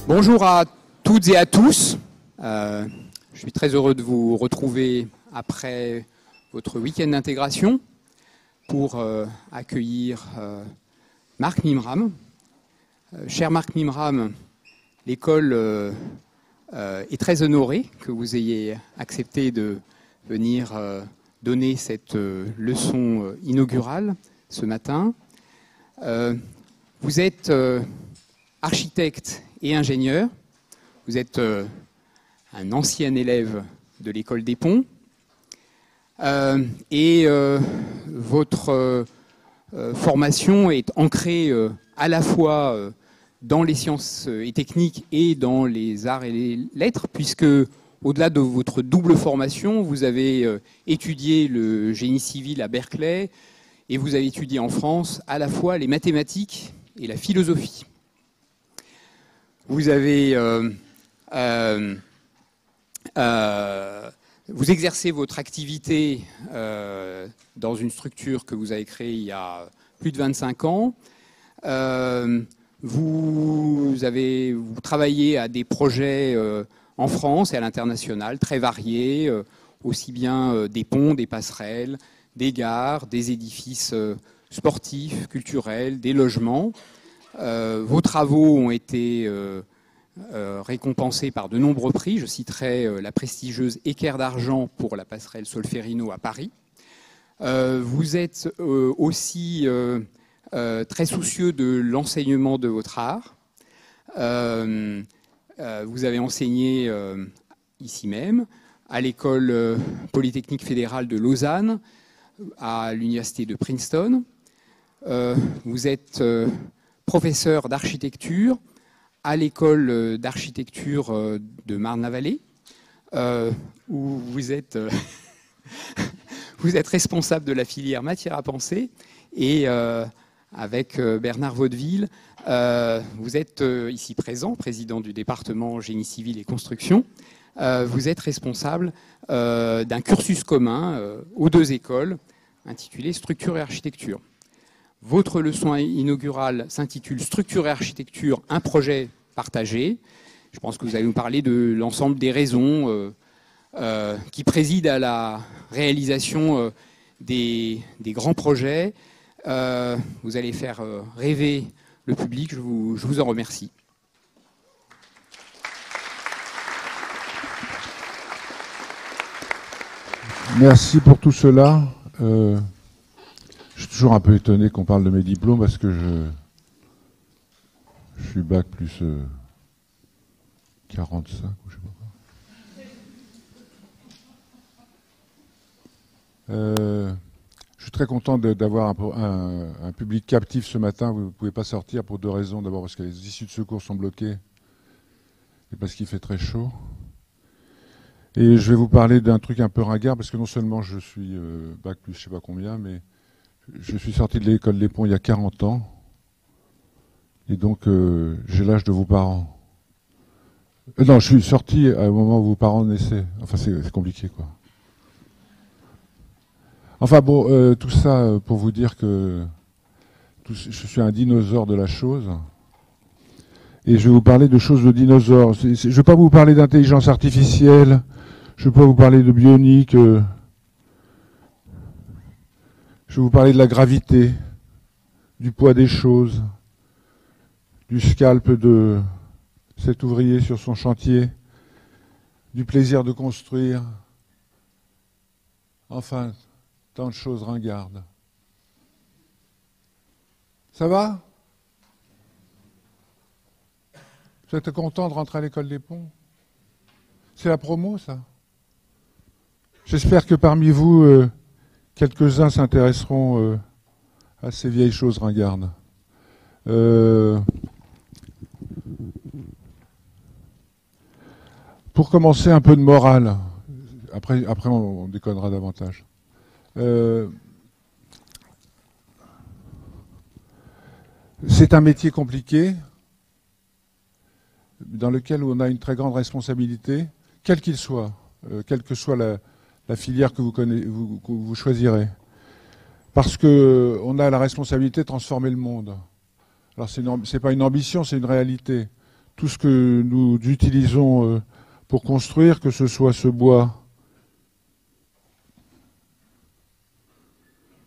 Bonjour à toutes et à tous. Je suis très heureux de vous retrouver après votre week-end d'intégration pour accueillir Marc Mimram. Cher Marc Mimram, l'école est très honorée que vous ayez accepté de venir donner cette leçon inaugurale ce matin. Vous êtes architecte et ingénieur. Vous êtes un ancien élève de l'école des Ponts. Votre formation est ancrée à la fois dans les sciences et techniques et dans les arts et les lettres, puisque au-delà de votre double formation, vous avez étudié le génie civil à Berkeley et vous avez étudié en France à la fois les mathématiques et la philosophie. Vous avez vous exercez votre activité dans une structure que vous avez créée il y a plus de 25 ans. Vous travaillez à des projets en France et à l'international très variés, aussi bien des ponts, des passerelles, des gares, des édifices sportifs, culturels, des logements. Vos travaux ont été récompensés par de nombreux prix. Je citerai la prestigieuse Équerre d'argent pour la passerelle Solferino à Paris. Vous êtes aussi très soucieux de l'enseignement de votre art. Vous avez enseigné ici même, à l'école polytechnique fédérale de Lausanne, à l'université de Princeton. Vous êtes professeur d'architecture à l'école d'architecture de Marne-la-Vallée, où vous êtes, vous êtes responsable de la filière matière à penser, et avec Bernard Vaudeville, vous êtes ici présent, président du département génie civil et construction. Vous êtes responsable d'un cursus commun aux deux écoles, intitulé Structure et architecture. Votre leçon inaugurale s'intitule Structure et architecture, un projet partagé. Je pense que vous allez nous parler de l'ensemble des raisons qui président à la réalisation des grands projets. Vous allez faire rêver le public. Je vous en remercie. Merci pour tout cela. Je suis toujours un peu étonné qu'on parle de mes diplômes parce que je suis bac plus 45 ou je sais pas. Je suis très content d'avoir un public captif ce matin. Vous ne pouvez pas sortir pour deux raisons. D'abord parce que les issues de secours sont bloquées et parce qu'il fait très chaud. Et je vais vous parler d'un truc un peu ringard parce que non seulement je suis bac plus je ne sais pas combien, mais je suis sorti de l'école des Ponts il y a 40 ans. Et donc j'ai l'âge de vos parents. Non, je suis sorti au moment où vos parents naissaient. Enfin, c'est compliqué, quoi. Enfin bon, tout ça pour vous dire que je suis un dinosaure de la chose. Et je vais vous parler de choses de dinosaures. Je ne vais pas vous parler d'intelligence artificielle. Je ne vais pas vous parler de bionique. Je vais vous parler de la gravité, du poids des choses, du scalp de cet ouvrier sur son chantier, du plaisir de construire. Enfin, tant de choses ringardes. Ça va? Vous êtes content de rentrer à l'école des Ponts? C'est la promo, ça? J'espère que parmi vous, quelques-uns s'intéresseront à ces vieilles choses ringardes. Pour commencer, un peu de morale. Après on déconnera davantage. C'est un métier compliqué, dans lequel on a une très grande responsabilité, quel qu'il soit, quelle que soit la filière que vous choisirez. Parce qu'on a la responsabilité de transformer le monde. Alors c'est pas une ambition, c'est une réalité. tout ce que nous utilisons pour construire, que ce soit ce bois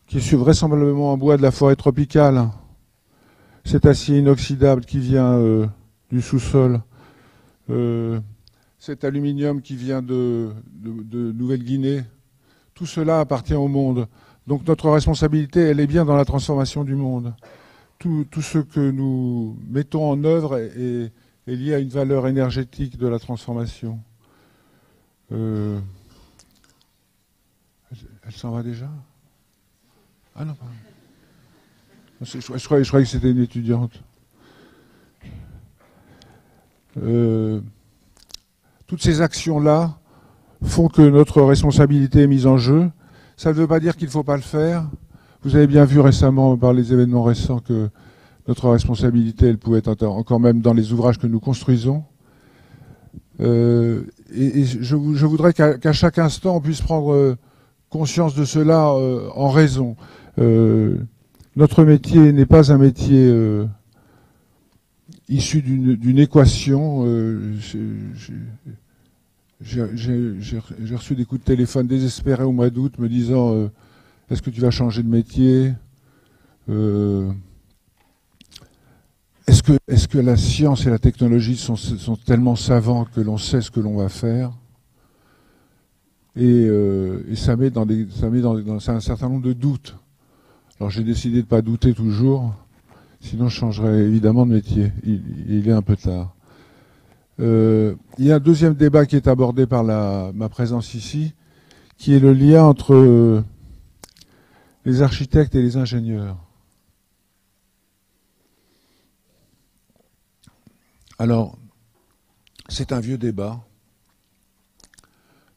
qui est vraisemblablement un bois de la forêt tropicale, cet acier inoxydable qui vient du sous-sol, cet aluminium qui vient de Nouvelle-Guinée, tout cela appartient au monde. Donc notre responsabilité, elle est bien dans la transformation du monde. Tout ce que nous mettons en œuvre est lié à une valeur énergétique de la transformation. Elle s'en va déjà ? Ah non, pardon. Je croyais que c'était une étudiante. Toutes ces actions-là font que notre responsabilité est mise en jeu. Ça ne veut pas dire qu'il ne faut pas le faire. Vous avez bien vu récemment, par les événements récents, que notre responsabilité, elle pouvait être encore même dans les ouvrages que nous construisons. Et je voudrais qu'à chaque instant, on puisse prendre conscience de cela en raison. Notre métier n'est pas un métier issu d'une équation. J'ai reçu des coups de téléphone désespérés au mois d'août me disant est-ce que tu vas changer de métier, est-ce que la science et la technologie sont tellement savants que l'on sait ce que l'on va faire, et ça met dans un certain nombre de doutes. Alors j'ai décidé de ne pas douter toujours, sinon je changerais évidemment de métier. Il est un peu tard. Il y a un deuxième débat qui est abordé par ma présence ici, qui est le lien entre les architectes et les ingénieurs. Alors, c'est un vieux débat.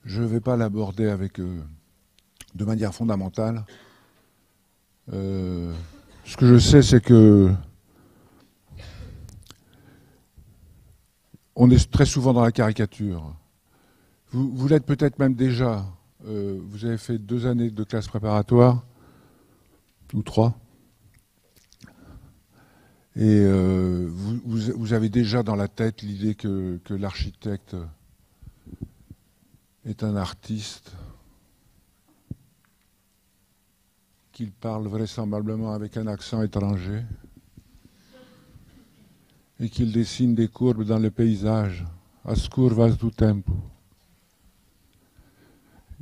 Je ne vais pas l'aborder de manière fondamentale. Ce que je sais, c'est que on est très souvent dans la caricature. Vous l'êtes peut-être même déjà. Vous avez fait 2 années de classe préparatoire, ou 3. Et vous avez déjà dans la tête l'idée que l'architecte est un artiste, qu'il parle vraisemblablement avec un accent étranger et qu'il dessine des courbes dans le paysage, as curvas do tempo.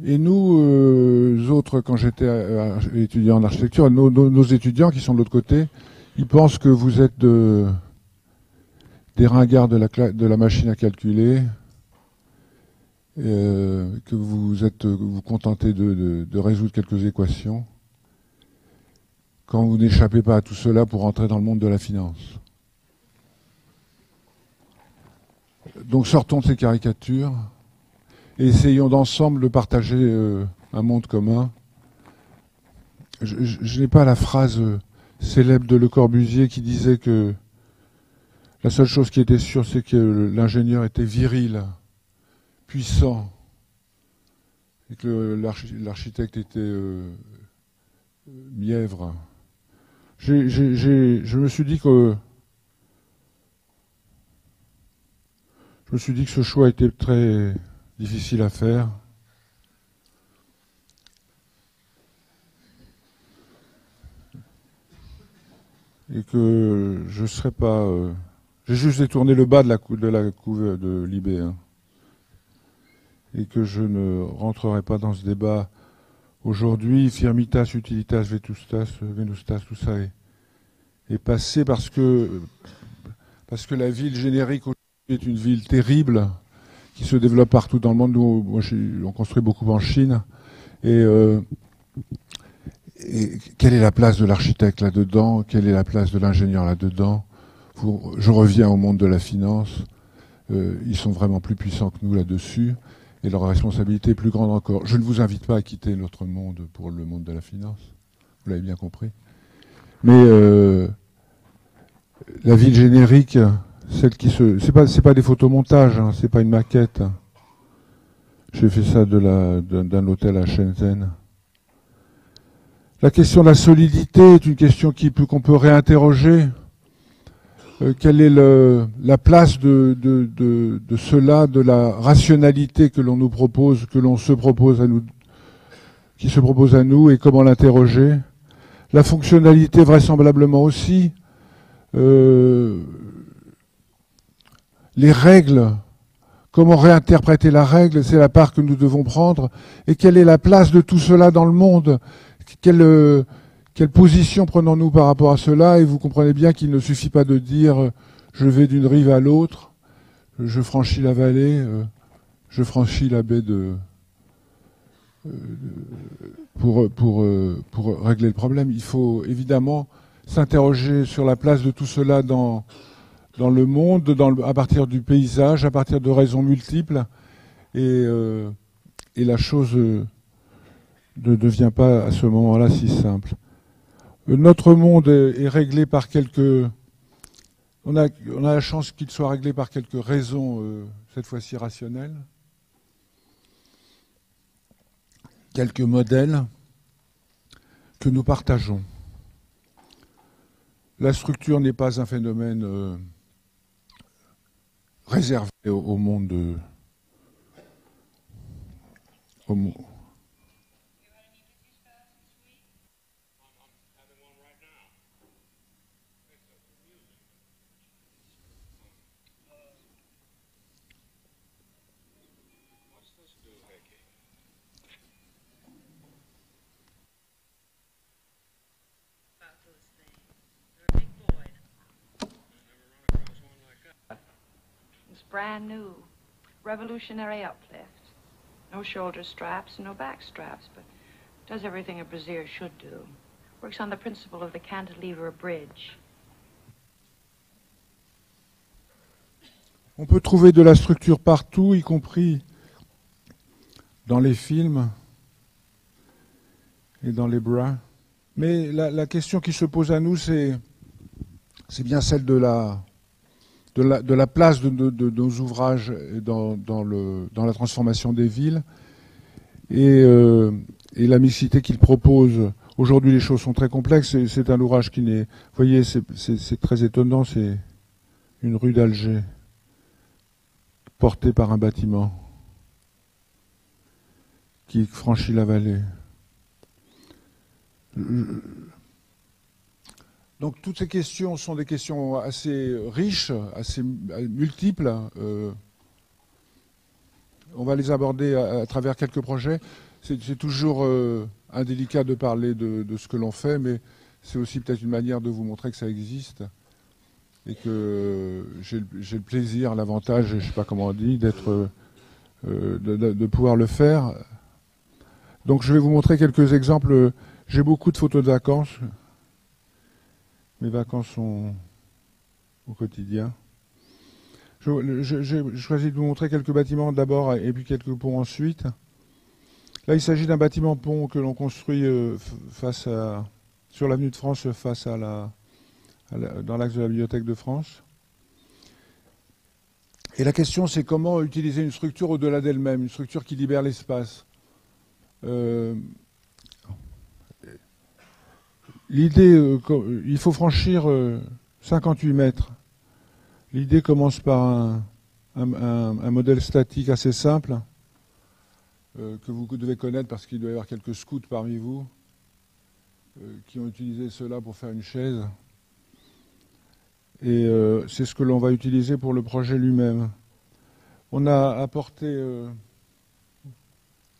Et nous autres, quand j'étais étudiant en architecture, nos étudiants qui sont de l'autre côté, ils pensent que vous êtes des ringards de la machine à calculer, que vous contentez de résoudre quelques équations, quand vous n'échappez pas à tout cela pour entrer dans le monde de la finance. Donc sortons de ces caricatures et essayons d'ensemble de partager un monde commun. Je n'ai pas la phrase célèbre de Le Corbusier qui disait que la seule chose qui était sûre, c'est que l'ingénieur était viril, puissant, et que l'architecte était mièvre. Je me suis dit que ce choix était très difficile à faire. Et que je ne serais pas... j'ai juste détourné le bas de la couve de Libé. Hein. Et que je ne rentrerai pas dans ce débat aujourd'hui. Firmitas, utilitas, vetustas, venustas, tout ça est passé parce que la ville générique est une ville terrible qui se développe partout dans le monde. Nous, on construit beaucoup en Chine. Et quelle est la place de l'architecte là-dedans? Quelle est la place de l'ingénieur là-dedans? Je reviens au monde de la finance. Ils sont vraiment plus puissants que nous là-dessus. Et leur responsabilité est plus grande encore. Je ne vous invite pas à quitter notre monde pour le monde de la finance. Vous l'avez bien compris. Mais la ville générique, celle qui c'est pas des photomontages, hein, c'est pas une maquette. J'ai fait ça d'un hôtel à Shenzhen. La question de la solidité est une question qu'on peut réinterroger. quelle est la place de cela, de la rationalité que l'on nous propose, que l'on se propose à nous, qui se propose à nous, et comment l'interroger. La fonctionnalité vraisemblablement aussi. Les règles, comment réinterpréter la règle, c'est la part que nous devons prendre. Et quelle est la place de tout cela dans le monde ? Quelle position prenons-nous par rapport à cela? Et vous comprenez bien qu'il ne suffit pas de dire je vais d'une rive à l'autre, je franchis la vallée, je franchis la baie pour régler le problème. Il faut évidemment s'interroger sur la place de tout cela dans le monde, à partir du paysage, à partir de raisons multiples. Et la chose ne devient pas à ce moment-là si simple. Notre monde est réglé par quelques... On a la chance qu'il soit réglé par quelques raisons, cette fois-ci rationnelles. Quelques modèles que nous partageons. La structure n'est pas un phénomène réservé au monde. Brand new, revolutionary uplift. No shoulder straps, no back straps, but does everything a brassiere should do. Works on the principle of the cantilever bridge. On peut trouver de la structure partout, y compris dans les films et dans les bras. Mais la question qui se pose à nous, c'est bien celle de la place de nos ouvrages dans la transformation des villes et la mixité qu'ils proposent. Aujourd'hui, les choses sont très complexes. C'est un ouvrage qui n'est... Vous voyez, c'est très étonnant. C'est une rue d'Alger portée par un bâtiment qui franchit la vallée. Donc toutes ces questions sont des questions assez riches, assez multiples. On va les aborder à travers quelques projets. C'est toujours indélicat de parler de ce que l'on fait, mais c'est aussi peut-être une manière de vous montrer que ça existe et que j'ai le plaisir, l'avantage, je ne sais pas comment on dit, de pouvoir le faire. Donc je vais vous montrer quelques exemples. J'ai beaucoup de photos de vacances. Mes vacances sont au quotidien. J'ai choisi de vous montrer quelques bâtiments d'abord et puis quelques ponts ensuite. Là, il s'agit d'un bâtiment-pont que l'on construit sur l'avenue de France face dans l'axe de la Bibliothèque de France. Et la question, c'est comment utiliser une structure au-delà d'elle-même, une structure qui libère l'espace. L'idée, il faut franchir 58 mètres. L'idée commence par un modèle statique assez simple que vous devez connaître parce qu'il doit y avoir quelques scouts parmi vous qui ont utilisé cela pour faire une chaise. Et c'est ce que l'on va utiliser pour le projet lui-même. On a apporté...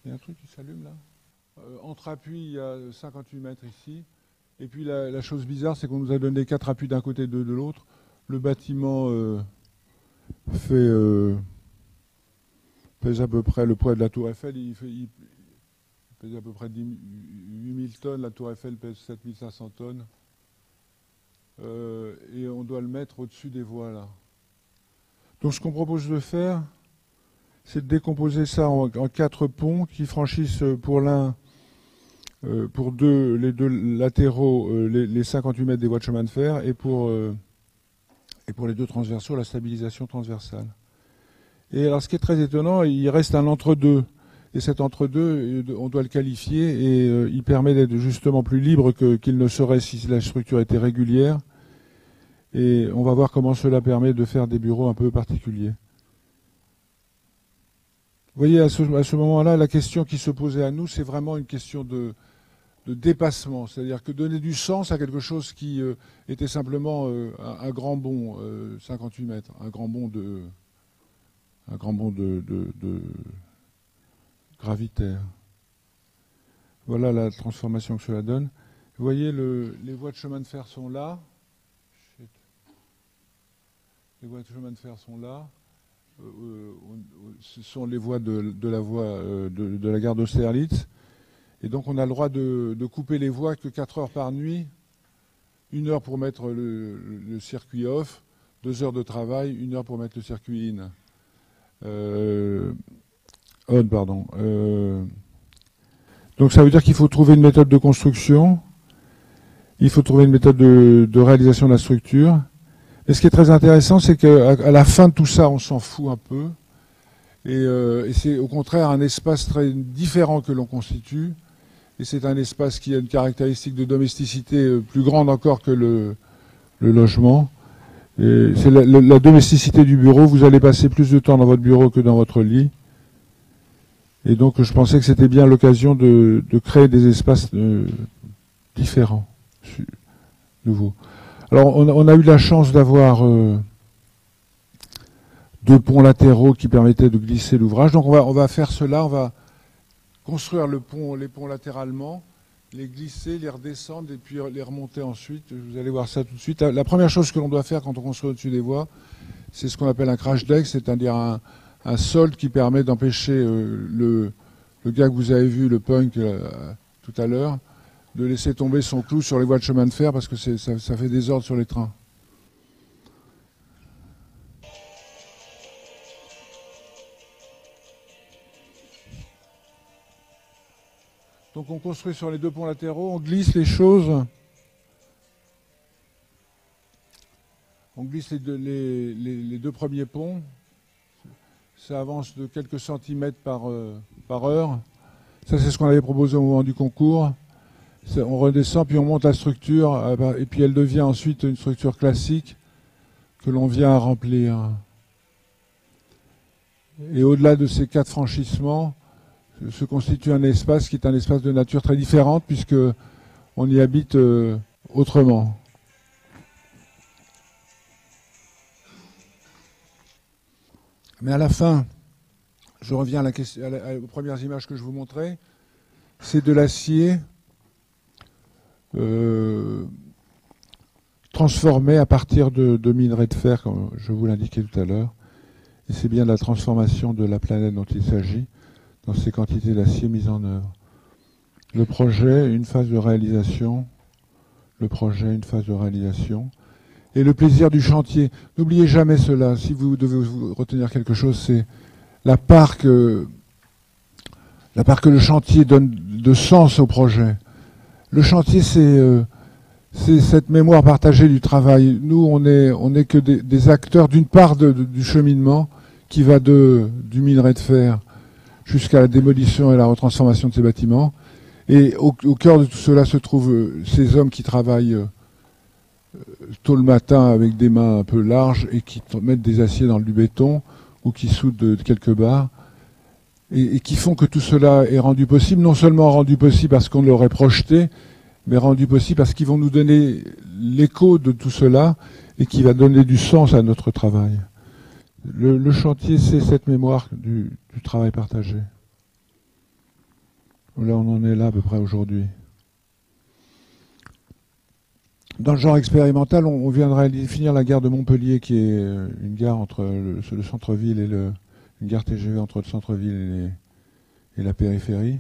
il y a un truc qui s'allume là. Entre appuis, il y a 58 mètres ici. Et puis la chose bizarre, c'est qu'on nous a donné 4 appuis d'un côté et 2 de l'autre. Le bâtiment pèse à peu près le poids de la tour Eiffel. Il pèse à peu près 8000 tonnes. La tour Eiffel pèse 7500 tonnes. Et on doit le mettre au-dessus des voies là. Donc ce qu'on propose de faire, c'est de décomposer ça en 4 ponts qui franchissent pour les deux latéraux les 58 mètres des voies de chemin de fer et pour les 2 transversaux la stabilisation transversale. Et alors ce qui est très étonnant, il reste un entre-deux. Et cet entre-deux, on doit le qualifier et il permet d'être justement plus libre qu'il ne serait si la structure était régulière. Et on va voir comment cela permet de faire des bureaux un peu particuliers. Vous voyez, à ce moment-là, la question qui se posait à nous, c'est vraiment une question de dépassement. C'est-à-dire que donner du sens à quelque chose qui était simplement un grand bond, 58 mètres, un grand bond de gravitaire. Voilà la transformation que cela donne. Vous voyez, les voies de chemin de fer sont là. Les voies de chemin de fer sont là. Ce sont les voies de la gare d'Austerlitz. Et donc on a le droit de couper les voies que 4 heures par nuit, 1 heure pour mettre le circuit off, 2 heures de travail, 1 heure pour mettre le circuit on. Pardon. Donc ça veut dire qu'il faut trouver une méthode de construction, il faut trouver une méthode de réalisation de la structure. Et ce qui est très intéressant, c'est qu'à la fin de tout ça, on s'en fout un peu. Et c'est au contraire un espace très différent que l'on constitue. Et c'est un espace qui a une caractéristique de domesticité plus grande encore que le logement. C'est la domesticité du bureau. Vous allez passer plus de temps dans votre bureau que dans votre lit. Et donc je pensais que c'était bien l'occasion de créer des espaces différents, nouveaux. Alors on a eu la chance d'avoir 2 ponts latéraux qui permettaient de glisser l'ouvrage. Donc on va faire cela, on va construire les ponts latéralement, les glisser, les redescendre et puis les remonter ensuite. Vous allez voir ça tout de suite. La première chose que l'on doit faire quand on construit au-dessus des voies, c'est ce qu'on appelle un crash deck, c'est-à-dire un solde qui permet d'empêcher le gars que vous avez vu, le punk, tout à l'heure, de laisser tomber son clou sur les voies de chemin de fer parce que ça fait désordre sur les trains. Donc on construit sur les 2 ponts latéraux, on glisse les choses. On glisse les 2 premiers ponts. Ça avance de quelques centimètres par heure. Ça, c'est ce qu'on avait proposé au moment du concours. On redescend, puis on monte la structure, et puis elle devient ensuite une structure classique que l'on vient à remplir. Et au-delà de ces 4 franchissements, se constitue un espace qui est un espace de nature très différente, puisque on y habite autrement. Mais à la fin, je reviens aux premières images que je vous montrais, c'est de l'acier transformé à partir de minerais de fer, comme je vous l'indiquais tout à l'heure. Et c'est bien la transformation de la planète dont il s'agit dans ces quantités d'acier mises en œuvre. Le projet, une phase de réalisation. Le projet, une phase de réalisation. Et le plaisir du chantier. N'oubliez jamais cela. Si vous devez vous retenir quelque chose, c'est la part que le chantier donne de sens au projet. Le chantier, c'est cette mémoire partagée du travail. Nous, on est que des acteurs d'une part du cheminement qui va du minerai de fer jusqu'à la démolition et la retransformation de ces bâtiments. Et au cœur de tout cela se trouvent ces hommes qui travaillent tôt le matin avec des mains un peu larges et qui mettent des aciers dans du béton ou qui soudent quelques barres et qui font que tout cela est rendu possible, non seulement rendu possible parce qu'on l'aurait projeté, mais rendu possible parce qu'ils vont nous donner l'écho de tout cela et qui va donner du sens à notre travail. Le chantier, c'est cette mémoire du travail partagé. Là, on en est là à peu près aujourd'hui. Dans le genre expérimental, on viendrait définir la gare de Montpellier, qui est une gare entre le centre-ville et une gare TGV entre le centre-ville et la périphérie.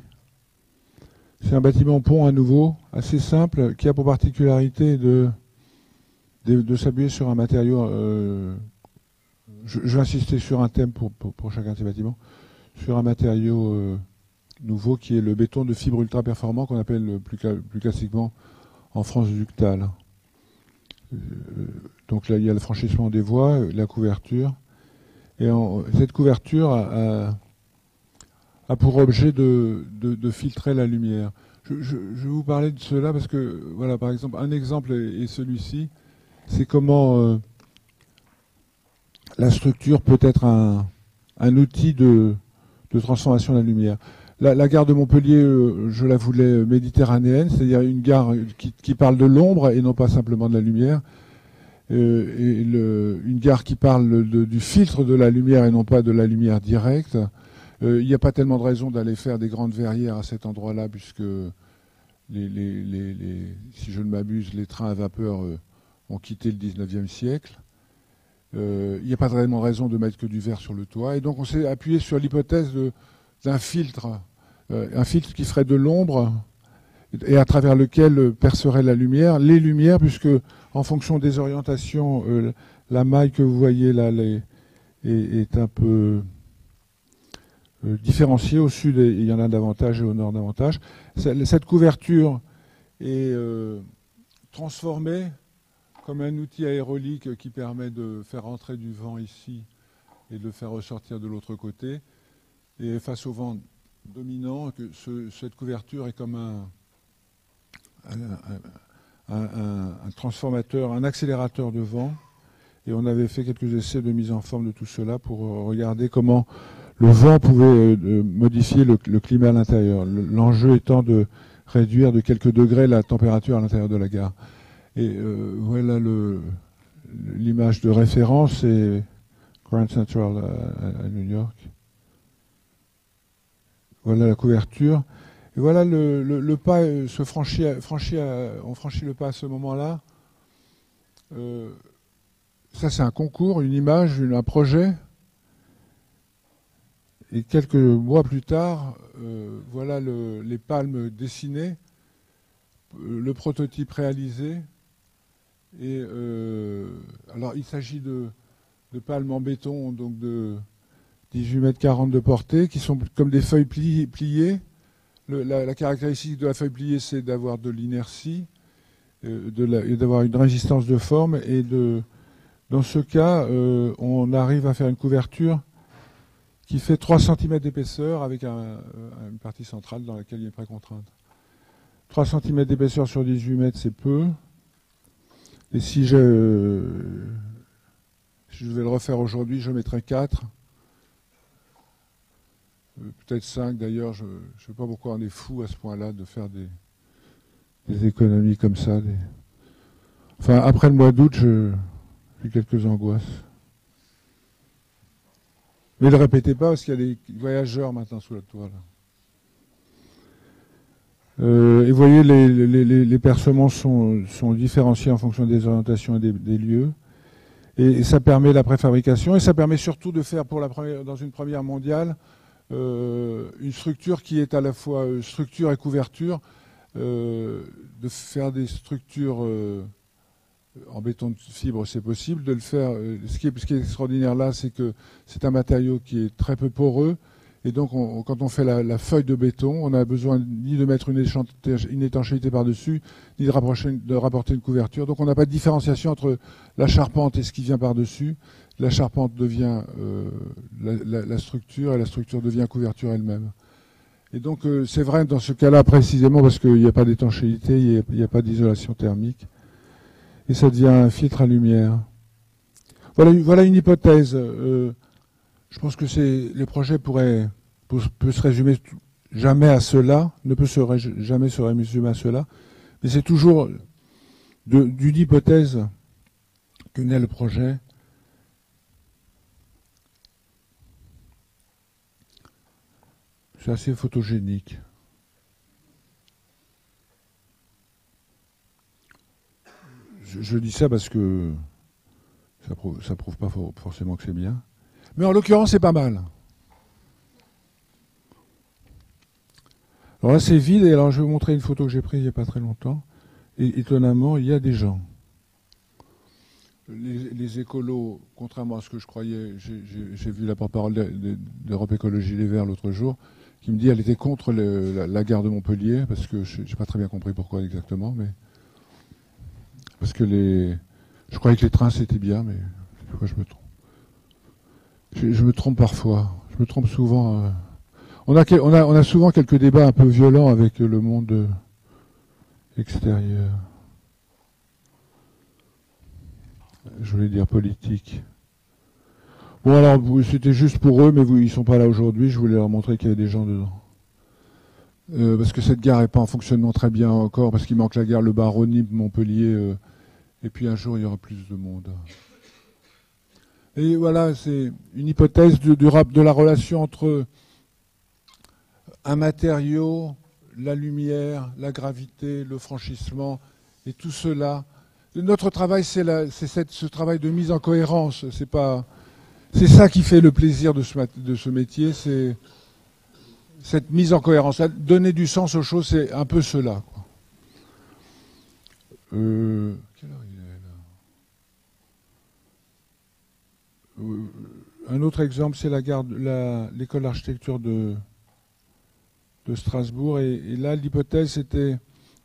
C'est un bâtiment pont à nouveau, assez simple, qui a pour particularité de s'appuyer sur un matériau. Je vais insister sur un thème pour chacun de ces bâtiments, sur un matériau nouveau qui est le béton de fibre ultra performant qu'on appelle plus classiquement en France ductale. Donc là, il y a le franchissement des voies, la couverture. Et cette couverture a pour objet de filtrer la lumière. Je vais vous parler de cela parce que, voilà, par exemple, un exemple est celui-ci. c'est comment la structure peut être un outil de transformation de la lumière. La gare de Montpellier, je la voulais méditerranéenne, c'est-à-dire une gare qui parle de l'ombre et non pas simplement de la lumière. Une gare qui parle du filtre de la lumière et non pas de la lumière directe. Il n'y a pas tellement de raison d'aller faire des grandes verrières à cet endroit-là, puisque si je ne m'abuse, les trains à vapeur ont quitté le 19e siècle. Il n'y a pas vraiment raison de mettre que du verre sur le toit. Et donc on s'est appuyé sur l'hypothèse d'un filtre, un filtre qui ferait de l'ombre et à travers lequel percerait la lumière, les lumières, puisque en fonction des orientations, la maille que vous voyez là est un peu différenciée. Au sud, il y en a davantage et au nord davantage. Cette couverture est transformée comme un outil aérolique qui permet de faire entrer du vent ici et de le faire ressortir de l'autre côté. Et face au vent dominant, cette couverture est comme un transformateur, un accélérateur de vent. Et on avait fait quelques essais de mise en forme de tout cela pour regarder comment le vent pouvait modifier le climat à l'intérieur. L'enjeu étant de réduire de quelques degrés la température à l'intérieur de la gare. Et voilà l'image de référence, c'est Grand Central à New York. Voilà la couverture. Et voilà le pas on franchit le pas à ce moment-là. Ça, c'est un concours, une image, un projet. Et quelques mois plus tard, voilà les palmes dessinées, le prototype réalisé. Et alors, il s'agit de palmes en béton, donc de 18,40 m de portée, qui sont comme des feuilles pliées. La caractéristique de la feuille pliée, c'est d'avoir de l'inertie, et d'avoir une résistance de forme. Et dans ce cas, on arrive à faire une couverture qui fait 3 cm d'épaisseur avec une partie centrale dans laquelle il y a une précontrainte. 3 cm d'épaisseur sur 18 mètres, c'est peu. Et si je vais le refaire aujourd'hui, je mettrai 4. Peut-être 5 d'ailleurs. Je ne sais pas pourquoi on est fou à ce point-là de faire des économies comme ça. Enfin, après le mois d'août, j'ai quelques angoisses. Mais ne le répétez pas parce qu'il y a des voyageurs maintenant sous la toile. Et vous voyez, les percements sont différenciés en fonction des orientations et des lieux. Et ça permet la préfabrication. Et ça permet surtout de faire, dans une première mondiale, une structure qui est à la fois structure et couverture. De faire des structures en béton de fibre, c'est possible. De le faire. Ce qui est extraordinaire là, c'est que c'est un matériau qui est très peu poreux. Et donc, quand on fait la feuille de béton, on n'a besoin ni de mettre une étanchéité par-dessus, ni de rapporter une couverture. Donc, on n'a pas de différenciation entre la charpente et ce qui vient par-dessus. La charpente devient la structure, et la structure devient couverture elle-même. Et donc, c'est vrai dans ce cas-là précisément parce qu'il n'y a pas d'étanchéité, il n'y a pas d'isolation thermique. Et ça devient un filtre à lumière. Voilà une hypothèse. Je pense que les projets peut se résumer jamais à cela, ne peut jamais se résumer à cela, mais c'est toujours d'une hypothèse que naît le projet. C'est assez photogénique. Je dis ça parce que ça prouve pas forcément que c'est bien. Mais en l'occurrence, c'est pas mal. Alors là, c'est vide. Et alors, je vais vous montrer une photo que j'ai prise il n'y a pas très longtemps. Et étonnamment, il y a des gens. Les écolos, contrairement à ce que je croyais, j'ai vu la porte-parole d'Europe Écologie Les Verts l'autre jour, qui me dit qu'elle était contre la gare de Montpellier, parce que je n'ai pas très bien compris pourquoi exactement, mais parce que je croyais que les trains c'était bien, mais des fois je me trompe. Je me trompe parfois. Je me trompe souvent. On a souvent quelques débats un peu violents avec le monde extérieur. Je voulais dire politique. Bon, alors, c'était juste pour eux, mais ils ne sont pas là aujourd'hui. Je voulais leur montrer qu'il y avait des gens dedans. Parce que cette gare n'est pas en fonctionnement très bien encore, parce qu'il manque la gare Le Baronnie, Montpellier, et puis un jour, il y aura plus de monde. Et voilà, c'est une hypothèse de la relation entre un matériau, la lumière, la gravité, le franchissement, et tout cela. Notre travail, c'est ce travail de mise en cohérence. C'est ça qui fait le plaisir de ce métier, c'est cette mise en cohérence. Donner du sens aux choses, c'est un peu cela, quoi. Quelle heure il est là ? Un autre exemple, c'est l'école d'architecture de Strasbourg. Et là, l'hypothèse, c'était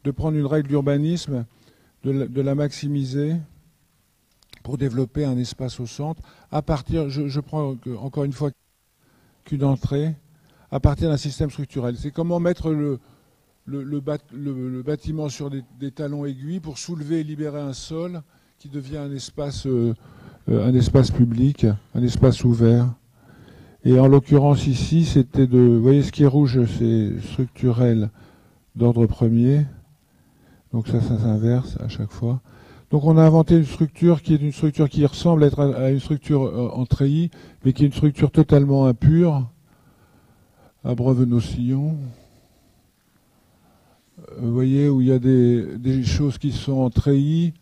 de prendre une règle d'urbanisme, de la maximiser pour développer un espace au centre, à partir, je prends encore une fois qu'une entrée, à partir d'un système structurel. C'est comment mettre le bâtiment sur des talons aiguilles pour soulever et libérer un sol qui devient un espace public, un espace ouvert. Et en l'occurrence ici, c'était vous voyez ce qui est rouge, c'est structurel d'ordre premier. Donc ça s'inverse à chaque fois. Donc on a inventé une structure qui est une structure qui ressemble à une structure en treillis, mais qui est une structure totalement impure, à Brevenot-Sillon. Vous voyez, où il y a des choses qui sont en treillis,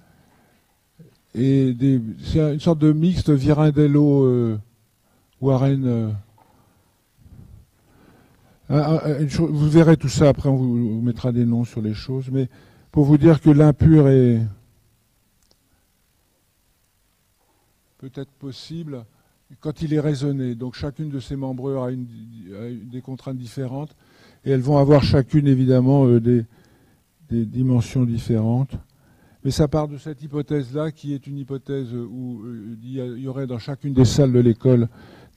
et c'est une sorte de mixte Virindello Warren. Vous verrez tout ça, après on vous mettra des noms sur les choses, mais pour vous dire que l'impur est peut-être possible quand il est raisonné. Donc chacune de ces membrures a des contraintes différentes, et elles vont avoir chacune évidemment des dimensions différentes. Mais ça part de cette hypothèse-là, qui est une hypothèse où il y aurait dans chacune des salles de l'école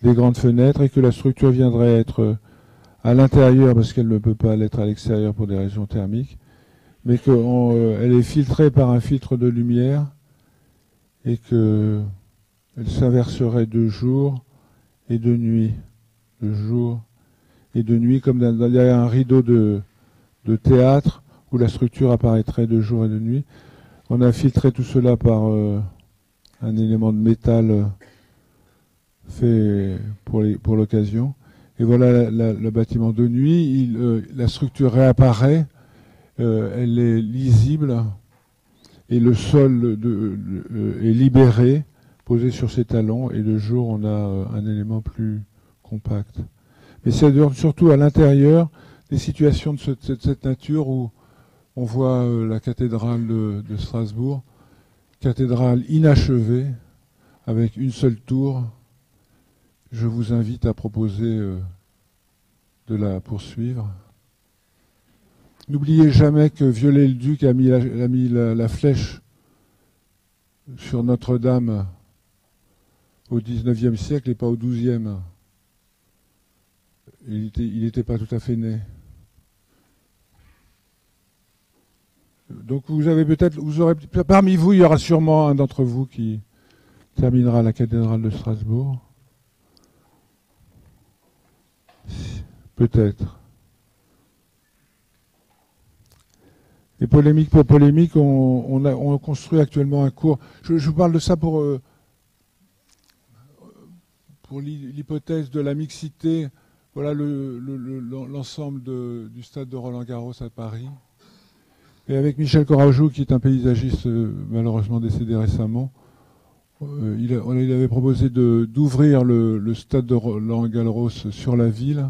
des grandes fenêtres, et que la structure viendrait être à l'intérieur, parce qu'elle ne peut pas l'être à l'extérieur pour des raisons thermiques, mais qu'elle est filtrée par un filtre de lumière, et qu'elle s'inverserait de jour et de nuit. De jour et de nuit, comme derrière un rideau de théâtre, où la structure apparaîtrait de jour et de nuit. On a filtré tout cela par un élément de métal fait pour l'occasion. Et voilà le bâtiment de nuit. La structure réapparaît, elle est lisible, et le sol est libéré, posé sur ses talons, et de jour on a un élément plus compact. Mais c'est surtout à l'intérieur des situations de cette nature où on voit la cathédrale de Strasbourg, cathédrale inachevée, avec une seule tour. Je vous invite à proposer de la poursuivre. N'oubliez jamais que Viollet-le-Duc a mis la flèche sur Notre-Dame au XIXe siècle et pas au XIIe. Il n'était pas tout à fait né. Donc parmi vous, il y aura sûrement un d'entre vous qui terminera la cathédrale de Strasbourg. Peut-être. Et polémique pour polémique, on construit actuellement un cours. Je vous parle de ça pour l'hypothèse de la mixité. Voilà l'ensemble du stade de Roland-Garros à Paris. Et avec Michel Corajoux, qui est un paysagiste malheureusement décédé récemment, il avait proposé d'ouvrir le stade de Roland-Garros sur la ville,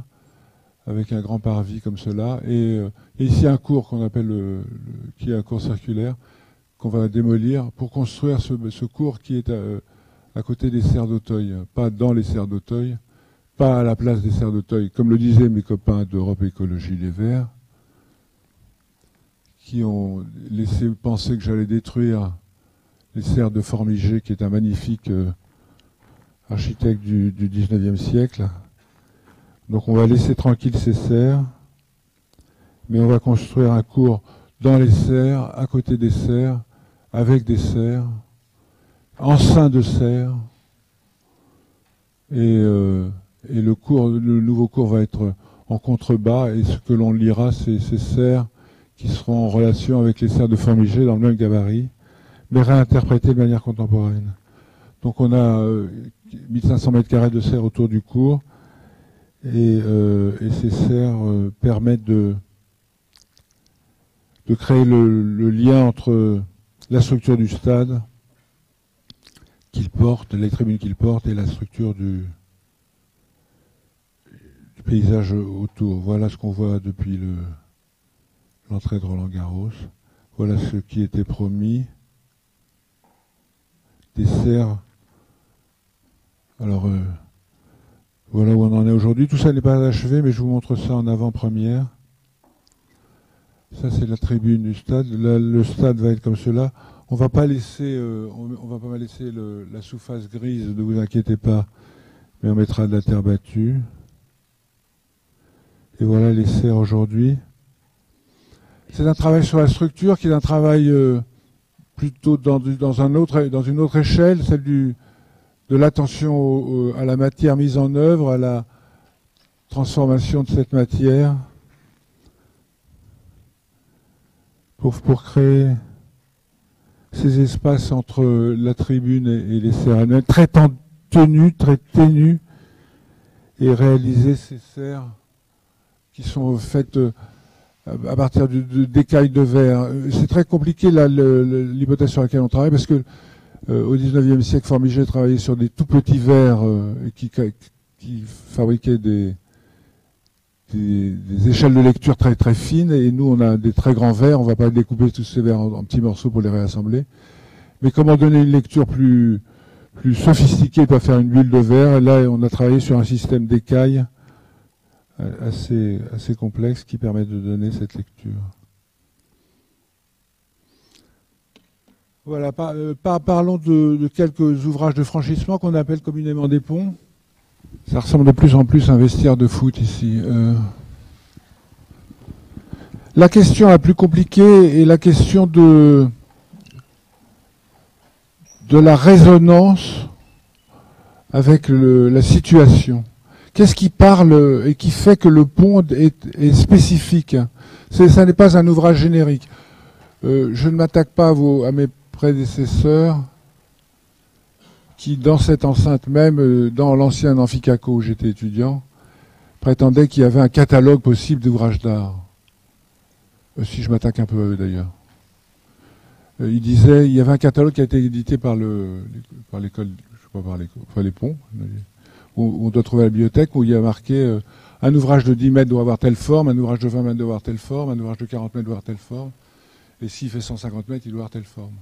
avec un grand parvis comme cela. Et ici, un cours qu'on appelle, qui est un cours circulaire, qu'on va démolir pour construire ce cours qui est à côté des serres d'Auteuil, pas dans les serres d'Auteuil, pas à la place des serres d'Auteuil, comme le disaient mes copains d'Europe Écologie Les Verts, qui ont laissé penser que j'allais détruire les serres de Formigé, qui est un magnifique architecte du XIXe siècle. Donc on va laisser tranquille ces serres, mais on va construire un cours dans les serres, à côté des serres, avec des serres. enceint de serre. Et le nouveau cours va être en contrebas, et ce que l'on lira, c'est ces serres qui seront en relation avec les serres de Formigé dans le même gabarit, mais réinterprétées de manière contemporaine. Donc on a 1500 mètres carrés de serres autour du cours, et ces serres permettent de créer le lien entre la structure du stade qu'il porte, les tribunes qu'il porte, et la structure du paysage autour. Voilà ce qu'on voit depuis l'entrée de Roland-Garros. Voilà ce qui était promis. Des serres. Alors, voilà où on en est aujourd'hui. Tout ça n'est pas achevé, mais je vous montre ça en avant-première. Ça, c'est la tribune du stade. Là, le stade va être comme cela. On va pas laisser, on va pas laisser la sous-face grise, ne vous inquiétez pas, mais on mettra de la terre battue. Et voilà les serres aujourd'hui. C'est un travail sur la structure qui est un travail plutôt dans une autre échelle, celle de l'attention à la matière mise en œuvre, à la transformation de cette matière, pour créer ces espaces entre la tribune et les serres, très ténus, et réaliser ces serres qui sont faites à partir d'écailles de verre. C'est très compliqué l'hypothèse sur laquelle on travaille, parce que au XIXe siècle, Formigé travaillait sur des tout petits verres qui fabriquaient des échelles de lecture très très fines, et nous on a des très grands verres. On ne va pas découper tous ces verres en petits morceaux pour les réassembler. Mais comment donner une lecture plus sophistiquée pour faire une bulle de verre? Et là, on a travaillé sur un système d'écailles assez complexe qui permet de donner cette lecture. Voilà, parlons de quelques ouvrages de franchissement qu'on appelle communément des ponts. Ça ressemble de plus en plus à un vestiaire de foot ici. La question la plus compliquée est la question de la résonance avec la situation. Qu'est-ce qui parle et qui fait que le pont est spécifique? Ça n'est pas un ouvrage générique. Je ne m'attaque pas à mes prédécesseurs qui, dans cette enceinte même, dans l'ancien Amphicaco où j'étais étudiant, prétendaient qu'il y avait un catalogue possible d'ouvrages d'art. Si je m'attaque un peu à eux d'ailleurs. Ils disaient, il y avait un catalogue qui a été édité par l'école, je sais pas, les ponts, où on doit trouver la bibliothèque, où il y a marqué un ouvrage de 10 mètres doit avoir telle forme, un ouvrage de 20 mètres doit avoir telle forme, un ouvrage de 40 mètres doit avoir telle forme, et s'il fait 150 mètres, il doit avoir telle forme.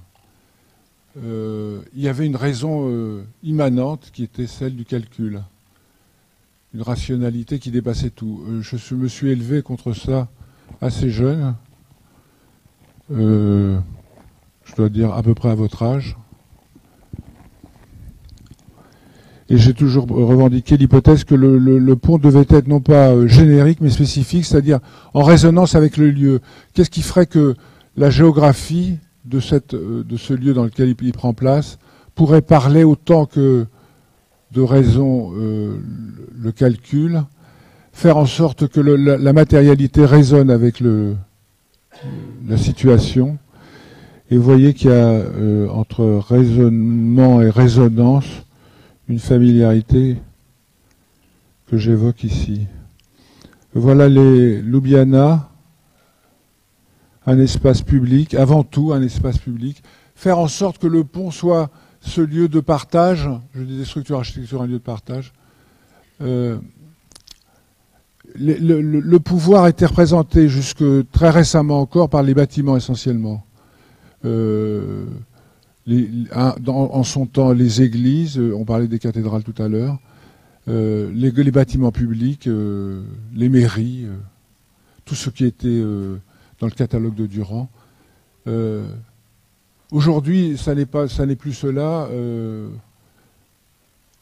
Il y avait une raison immanente qui était celle du calcul, une rationalité qui dépassait tout. Je me suis élevé contre ça assez jeune, je dois dire à peu près à votre âge. Et j'ai toujours revendiqué l'hypothèse que le pont devait être non pas générique, mais spécifique, c'est-à-dire en résonance avec le lieu. Qu'est-ce qui ferait que la géographie de ce lieu dans lequel il prend place pourrait parler autant que de raison le calcul, faire en sorte que la matérialité résonne avec la situation. Et vous voyez qu'il y a entre raisonnement et résonance une familiarité que j'évoque ici. Voilà les Ljubljana, un espace public, avant tout un espace public, faire en sorte que le pont soit ce lieu de partage, je dis des structures architecturales, un lieu de partage. Le pouvoir était représenté jusque très récemment encore par les bâtiments essentiellement. En son temps, les églises, on parlait des cathédrales tout à l'heure, les bâtiments publics, les mairies, tout ce qui était dans le catalogue de Durand. Aujourd'hui, ça n'est plus cela.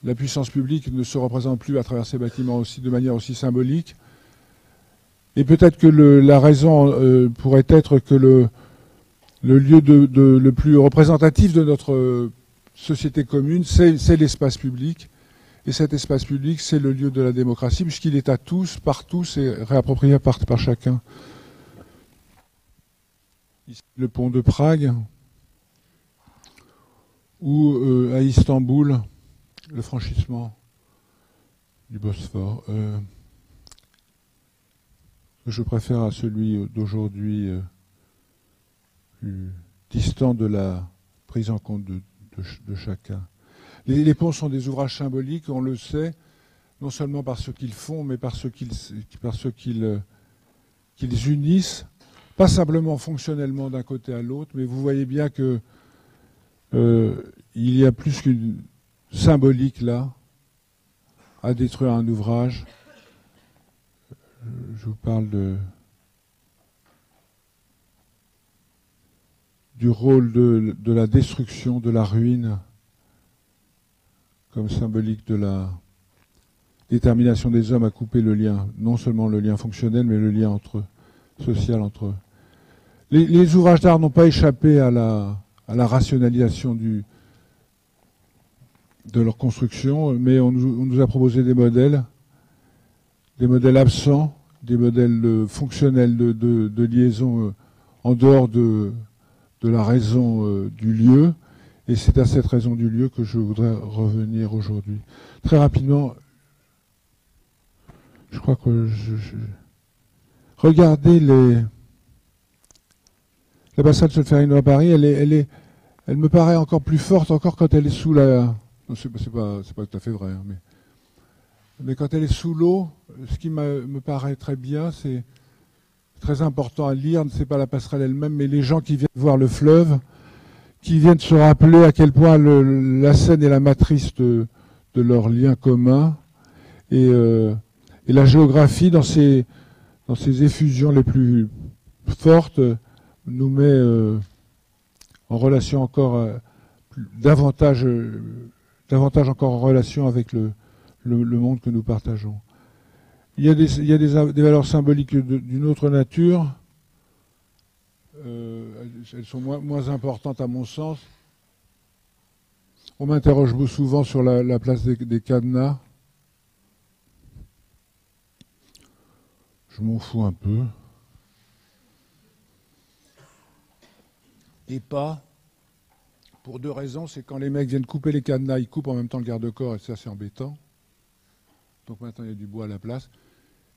La puissance publique ne se représente plus à travers ces bâtiments aussi, de manière aussi symbolique. Et peut-être que la raison pourrait être que le lieu le plus représentatif de notre société commune, c'est l'espace public. Et cet espace public, c'est le lieu de la démocratie, puisqu'il est à tous, par tous, et réapproprié par chacun. Ici, le pont de Prague, ou à Istanbul, le franchissement du Bosphore. Je préfère à celui d'aujourd'hui, plus distant de la prise en compte de chacun. Les ponts sont des ouvrages symboliques, on le sait, non seulement par ce qu'ils font, mais par ce qu'ils unissent, pas simplement fonctionnellement d'un côté à l'autre, mais vous voyez bien que il y a plus qu'une symbolique là, à détruire un ouvrage. Je vous parle du rôle de la destruction, de la ruine, comme symbolique de la détermination des hommes à couper le lien, non seulement le lien fonctionnel, mais le lien social entre eux. Les ouvrages d'art n'ont pas échappé à la rationalisation de leur construction, mais on nous a proposé des modèles absents, des modèles fonctionnels de liaison en dehors de la raison du lieu. Et c'est à cette raison du lieu que je voudrais revenir aujourd'hui. Très rapidement, je crois que regardez la passade Solferino à Paris, elle me paraît encore plus forte encore quand elle est sous la... Non, c'est pas tout à fait vrai, hein, mais quand elle est sous l'eau, ce qui me paraît très bien, c'est très important à lire, c'est pas la passerelle elle-même, mais les gens qui viennent voir le fleuve, qui viennent se rappeler à quel point la Seine est la matrice de leur lien commun, et la géographie, dans ses effusions les plus fortes, nous met en relation encore davantage encore en relation avec le monde que nous partageons. Il y a des valeurs symboliques d'une autre nature. Elles sont moins importantes à mon sens. On m'interroge souvent sur la place des cadenas. Je m'en fous un peu. Et pas, pour deux raisons. C'est quand les mecs viennent couper les cadenas, ils coupent en même temps le garde-corps, et ça c'est embêtant. Donc maintenant il y a du bois à la place.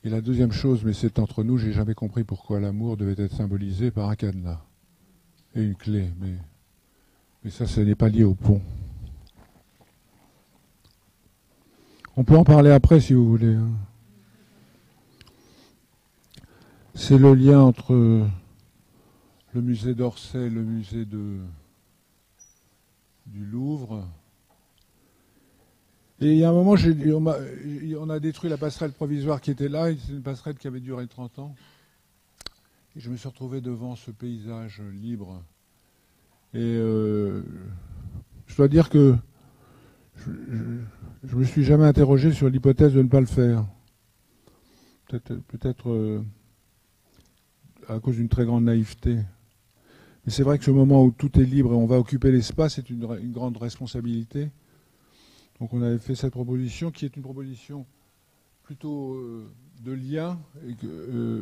Et la deuxième chose, mais c'est entre nous, j'ai jamais compris pourquoi l'amour devait être symbolisé par un cadenas et une clé. Mais ça n'est pas lié au pont. On peut en parler après si vous voulez. Hein. C'est le lien entre le musée d'Orsay et le musée du Louvre. Et il y a un moment, on a détruit la passerelle provisoire qui était là, c'est une passerelle qui avait duré 30 ans. Et je me suis retrouvé devant ce paysage libre. Et je dois dire que je ne me suis jamais interrogé sur l'hypothèse de ne pas le faire. Peut-être à cause d'une très grande naïveté. Mais c'est vrai que ce moment où tout est libre et on va occuper l'espace est une grande responsabilité. Donc on avait fait cette proposition qui est une proposition plutôt de lien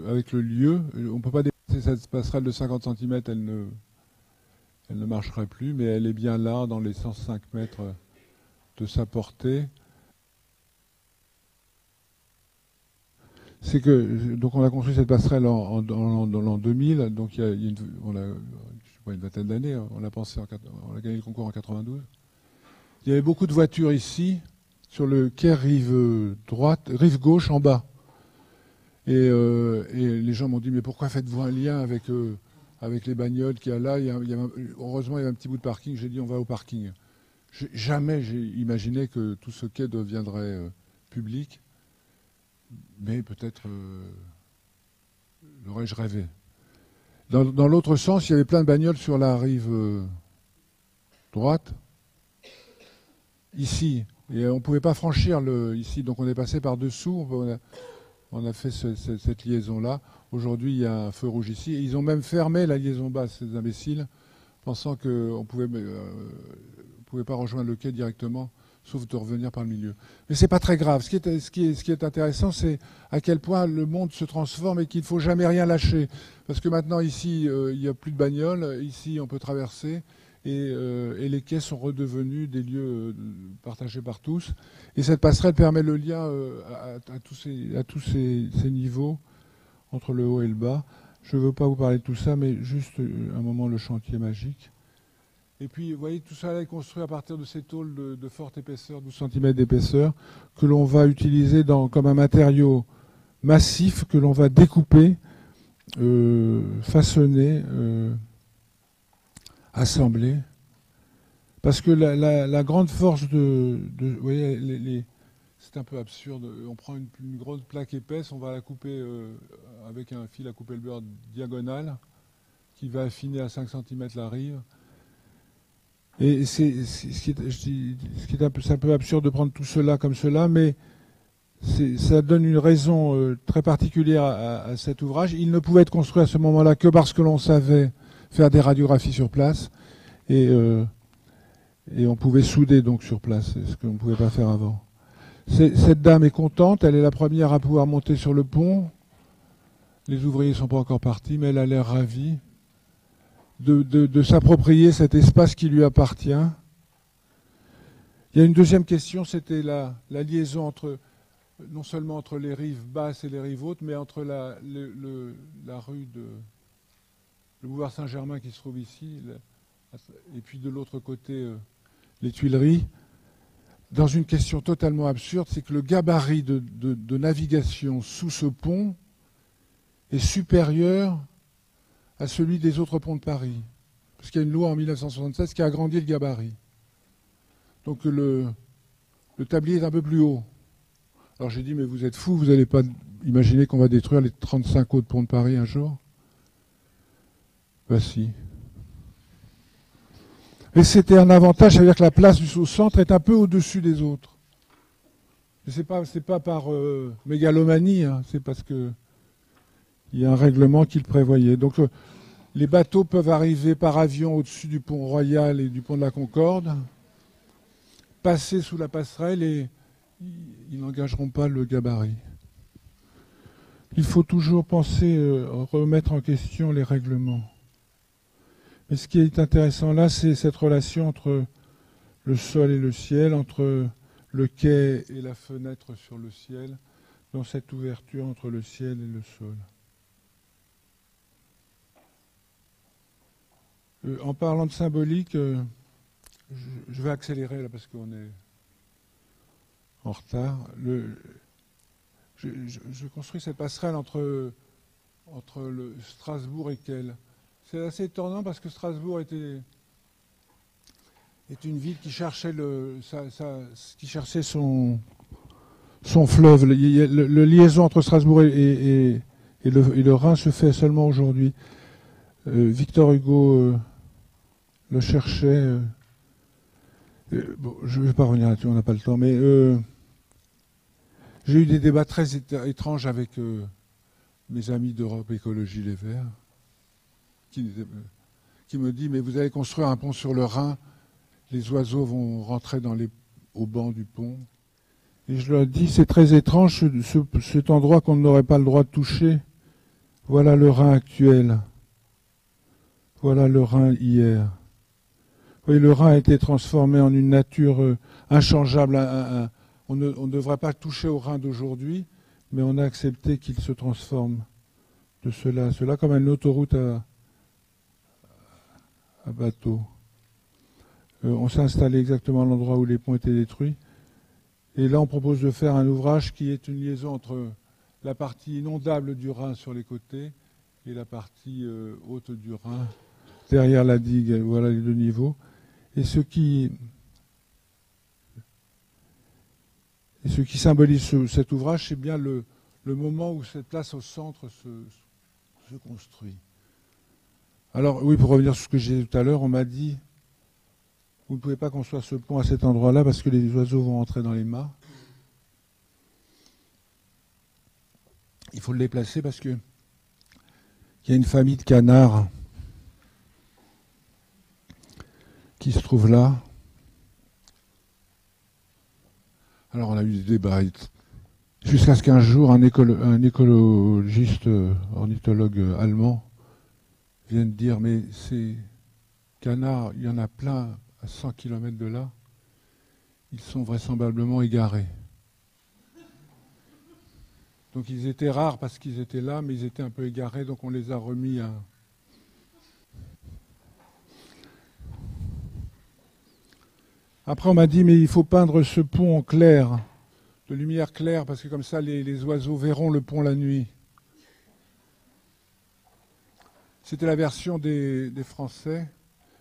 avec le lieu. On ne peut pas dépasser cette passerelle de 50 cm, elle ne marcherait plus, mais elle est bien là, dans les 105 mètres de sa portée. C'est que donc on a construit cette passerelle dans l'an 2000, donc il y a une vingtaine d'années, on a gagné le concours en 92. Il y avait beaucoup de voitures ici, sur le quai rive gauche en bas. Et les gens m'ont dit, mais pourquoi faites-vous un lien avec les bagnoles qu'il y a là? Heureusement, il y avait un petit bout de parking. J'ai dit, on va au parking. Jamais j'ai imaginé que tout ce quai deviendrait public. Mais peut-être l'aurais-je rêvé. Dans l'autre sens, il y avait plein de bagnoles sur la rive droite. Ici, et on ne pouvait pas franchir ici, donc on est passé par-dessous, on a fait cette liaison-là. Aujourd'hui, il y a un feu rouge ici, et ils ont même fermé la liaison basse, ces imbéciles, pensant qu'on ne pouvait pas rejoindre le quai directement, sauf de revenir par le milieu. Mais c'est pas très grave. Ce qui est intéressant, c'est à quel point le monde se transforme et qu'il ne faut jamais rien lâcher. Parce que maintenant, ici, il n'y a plus de bagnoles. Ici, on peut traverser. Et les quais sont redevenus des lieux partagés par tous. Et cette passerelle permet le lien à tous ces niveaux, entre le haut et le bas. Je ne veux pas vous parler de tout ça, mais juste un moment, le chantier magique. Et puis, vous voyez, tout ça est construit à partir de ces tôles de forte épaisseur, 12 cm d'épaisseur, que l'on va utiliser comme un matériau massif, que l'on va découper, façonner, assembler. Parce que la grande force vous voyez, c'est un peu absurde. On prend une grosse plaque épaisse, on va la couper avec un fil à couper le beurre diagonale, qui va affiner à 5 cm la rive. Et ce qui est un peu absurde de prendre tout cela comme cela, mais ça donne une raison très particulière à cet ouvrage. Il ne pouvait être construit à ce moment-là que parce que l'on savait faire des radiographies sur place et on pouvait souder donc sur place, ce que l'on ne pouvait pas faire avant. Cette dame est contente, elle est la première à pouvoir monter sur le pont. Les ouvriers ne sont pas encore partis, mais elle a l'air ravie de s'approprier cet espace qui lui appartient. Il y a une deuxième question, c'était la liaison non seulement entre les rives basses et les rives hautes, mais entre la rue le boulevard Saint-Germain qui se trouve ici, et puis de l'autre côté les Tuileries, dans une question totalement absurde, c'est que le gabarit de navigation sous ce pont est supérieur à celui des autres ponts de Paris. Parce qu'il y a une loi en 1976 qui a agrandi le gabarit. Donc le tablier est un peu plus haut. Alors j'ai dit, mais vous êtes fous, vous n'allez pas imaginer qu'on va détruire les 35 autres ponts de Paris un jour? Ben si. Et c'était un avantage, c'est-à-dire que la place au centre est un peu au-dessus des autres. C'est pas par mégalomanie, hein, c'est parce que il y a un règlement qui le prévoyait. Donc les bateaux peuvent arriver par avion au-dessus du pont Royal et du pont de la Concorde, passer sous la passerelle et ils n'engageront pas le gabarit. Il faut toujours penser, remettre en question les règlements. Mais ce qui est intéressant là, c'est cette relation entre le sol et le ciel, entre le quai et la fenêtre sur le ciel, dans cette ouverture entre le ciel et le sol. En parlant de symbolique, je vais accélérer là parce qu'on est en retard. Je construis cette passerelle entre le Strasbourg et Kehl. C'est assez étonnant parce que Strasbourg est une ville qui cherchait son fleuve. Le liaison entre Strasbourg et le Rhin se fait seulement aujourd'hui. Victor Hugo le cherchait. Bon, je ne vais pas revenir là-dessus, on n'a pas le temps, mais j'ai eu des débats très étranges avec mes amis d'Europe Écologie Les Verts, qui me dit, mais vous allez construire un pont sur le Rhin, les oiseaux vont rentrer au banc du pont. Et je leur dis, c'est très étrange, cet endroit qu'on n'aurait pas le droit de toucher. Voilà le Rhin actuel. Voilà le Rhin hier. Oui, le Rhin a été transformé en une nature inchangeable. On ne devrait pas toucher au Rhin d'aujourd'hui, mais on a accepté qu'il se transforme de cela à cela, comme une autoroute à bateau. On s'est installé exactement à l'endroit où les ponts étaient détruits. Et là, on propose de faire un ouvrage qui est une liaison entre la partie inondable du Rhin sur les côtés et la partie haute du Rhin, derrière la digue. Voilà les deux niveaux. Et ce qui symbolise cet ouvrage, c'est bien le moment où cette place au centre se construit. Alors oui, pour revenir sur ce que j'ai dit tout à l'heure, on m'a dit, vous ne pouvez pas construire ce pont à cet endroit-là parce que les oiseaux vont entrer dans les mâts. Il faut le déplacer parce qu'il y a une famille de canards qui se trouve là. Alors on a eu des débats jusqu'à ce qu'un jour un écologiste ornithologue allemand vienne dire mais ces canards, il y en a plein à 100 km de là, ils sont vraisemblablement égarés. Donc ils étaient rares parce qu'ils étaient là, mais ils étaient un peu égarés, donc on les a remis à... Après on m'a dit, mais il faut peindre ce pont en clair, de lumière claire, parce que comme ça les oiseaux verront le pont la nuit. C'était la version des Français.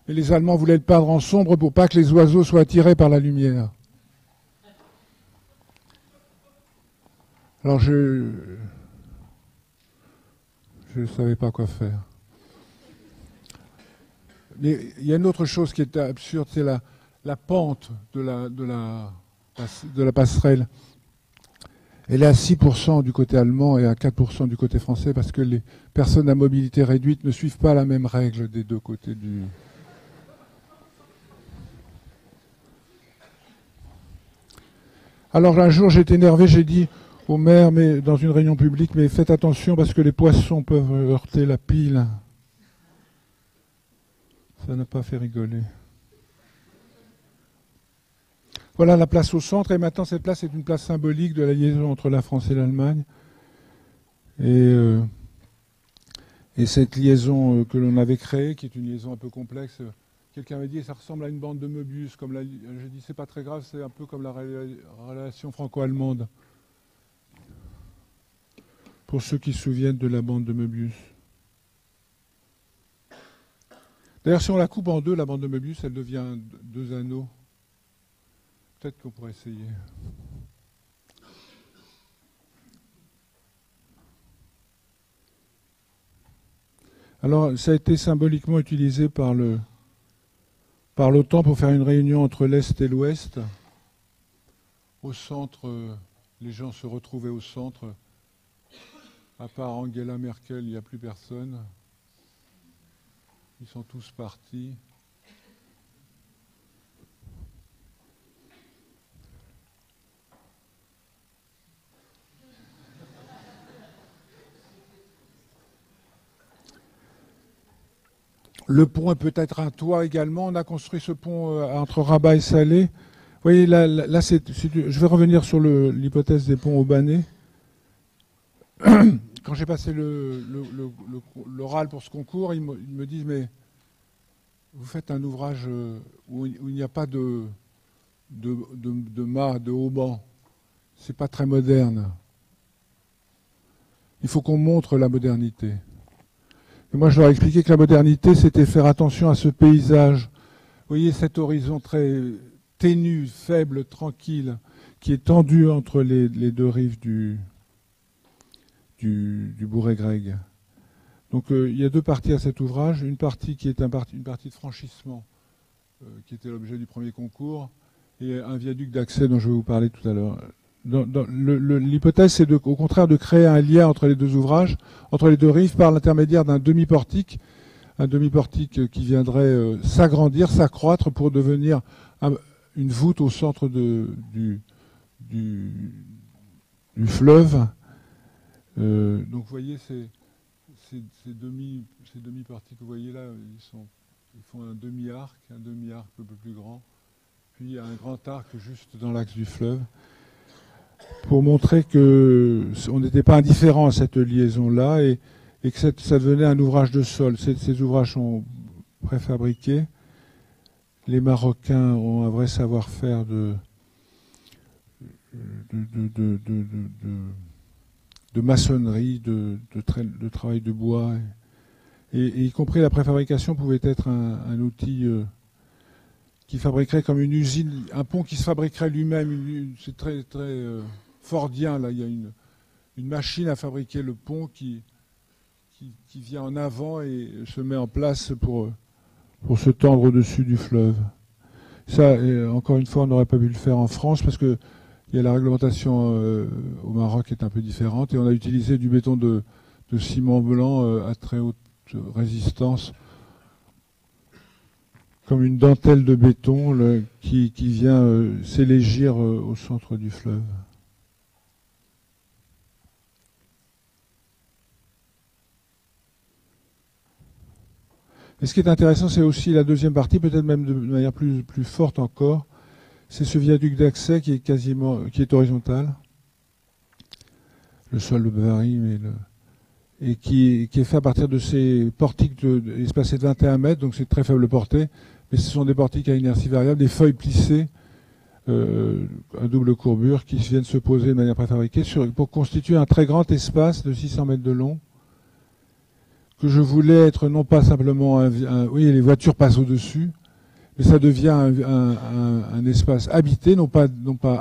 Et les Allemands voulaient le peindre en sombre pour pas que les oiseaux soient attirés par la lumière. Alors je ne savais pas quoi faire. Mais il y a une autre chose qui est absurde, c'est la pente de la passerelle. Elle est à 6% du côté allemand et à 4% du côté français parce que les personnes à mobilité réduite ne suivent pas la même règle des deux côtés du... Alors un jour j'étais énervé, j'ai dit au maire, mais dans une réunion publique, mais faites attention parce que les poissons peuvent heurter la pile. Ça n'a pas fait rigoler. Voilà la place au centre, et maintenant cette place est une place symbolique de la liaison entre la France et l'Allemagne. Et cette liaison que l'on avait créée, qui est une liaison un peu complexe, quelqu'un m'a dit ça ressemble à une bande de Möbius. Je dis c'est pas très grave, c'est un peu comme la relation franco-allemande. Pour ceux qui se souviennent de la bande de Möbius. D'ailleurs, si on la coupe en deux, la bande de Möbius, elle devient 2 anneaux. Peut-être qu'on pourrait essayer. Alors, ça a été symboliquement utilisé par l'OTAN pour faire une réunion entre l'Est et l'Ouest. Au centre, les gens se retrouvaient au centre. À part Angela Merkel, il n'y a plus personne. Ils sont tous partis. Le pont est peut-être un toit également. On a construit ce pont entre Rabat et Salé. Vous voyez, là je vais revenir sur l'hypothèse des ponts aubanais. Quand j'ai passé l'oral pour ce concours, ils me disent mais vous faites un ouvrage où il n'y a pas de mât, de haubans. C'est pas très moderne. Il faut qu'on montre la modernité. Et moi, je leur ai expliqué que la modernité, c'était faire attention à ce paysage. Vous voyez cet horizon très ténu, faible, tranquille, qui est tendu entre les deux rives du Bourg-et-Greg. Donc il y a 2 parties à cet ouvrage. Une partie qui est une partie de franchissement, qui était l'objet du premier concours, et un viaduc d'accès dont je vais vous parler tout à l'heure. L'hypothèse, c'est au contraire de créer un lien entre les 2 ouvrages, entre les 2 rives, par l'intermédiaire d'un demi-portique, qui viendrait s'agrandir, s'accroître pour devenir une voûte au centre du fleuve. Donc vous voyez ces demi-portiques, vous voyez là, ils font un demi-arc un peu plus grand, puis un grand arc juste dans l'axe du fleuve, pour montrer qu'on n'était pas indifférent à cette liaison-là et que ça devenait un ouvrage de sol. Ces ouvrages sont préfabriqués. Les Marocains ont un vrai savoir-faire de maçonnerie, de travail de bois. Et y compris la préfabrication pouvait être un outil qui fabriquerait comme une usine, un pont qui se fabriquerait lui-même. C'est très, très fordien, là. Il y a une machine à fabriquer le pont qui vient en avant et se met en place pour se tendre au-dessus du fleuve. Ça, encore une fois, on n'aurait pas pu le faire en France parce que la réglementation au Maroc est un peu différente et on a utilisé du béton de ciment blanc à très haute résistance comme une dentelle de béton qui vient s'élégir au centre du fleuve. Et ce qui est intéressant, c'est aussi la deuxième partie, peut-être même de manière plus forte encore, c'est ce viaduc d'accès qui est horizontal. Le sol varie, et qui est fait à partir de ces portiques espacés de 21 mètres, donc c'est de très faible portée, mais ce sont des portiques à inertie variable, des feuilles plissées à double courbure qui viennent se poser de manière préfabriquée pour constituer un très grand espace de 600 mètres de long, que je voulais être non pas simplement oui, les voitures passent au-dessus, mais ça devient un espace habité, non pas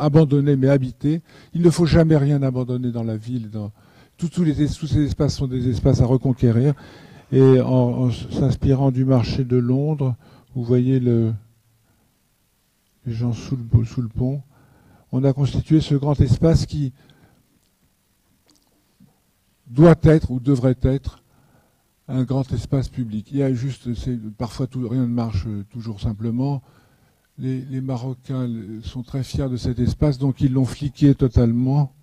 abandonné, mais habité. Il ne faut jamais rien abandonner dans la ville. Tous ces espaces sont des espaces à reconquérir. Et en s'inspirant du marché de Londres, vous voyez les gens sous le pont, on a constitué ce grand espace qui doit être ou devrait être un grand espace public. Il y a juste, parfois rien ne marche toujours simplement. Les Marocains sont très fiers de cet espace, donc ils l'ont fliqué totalement.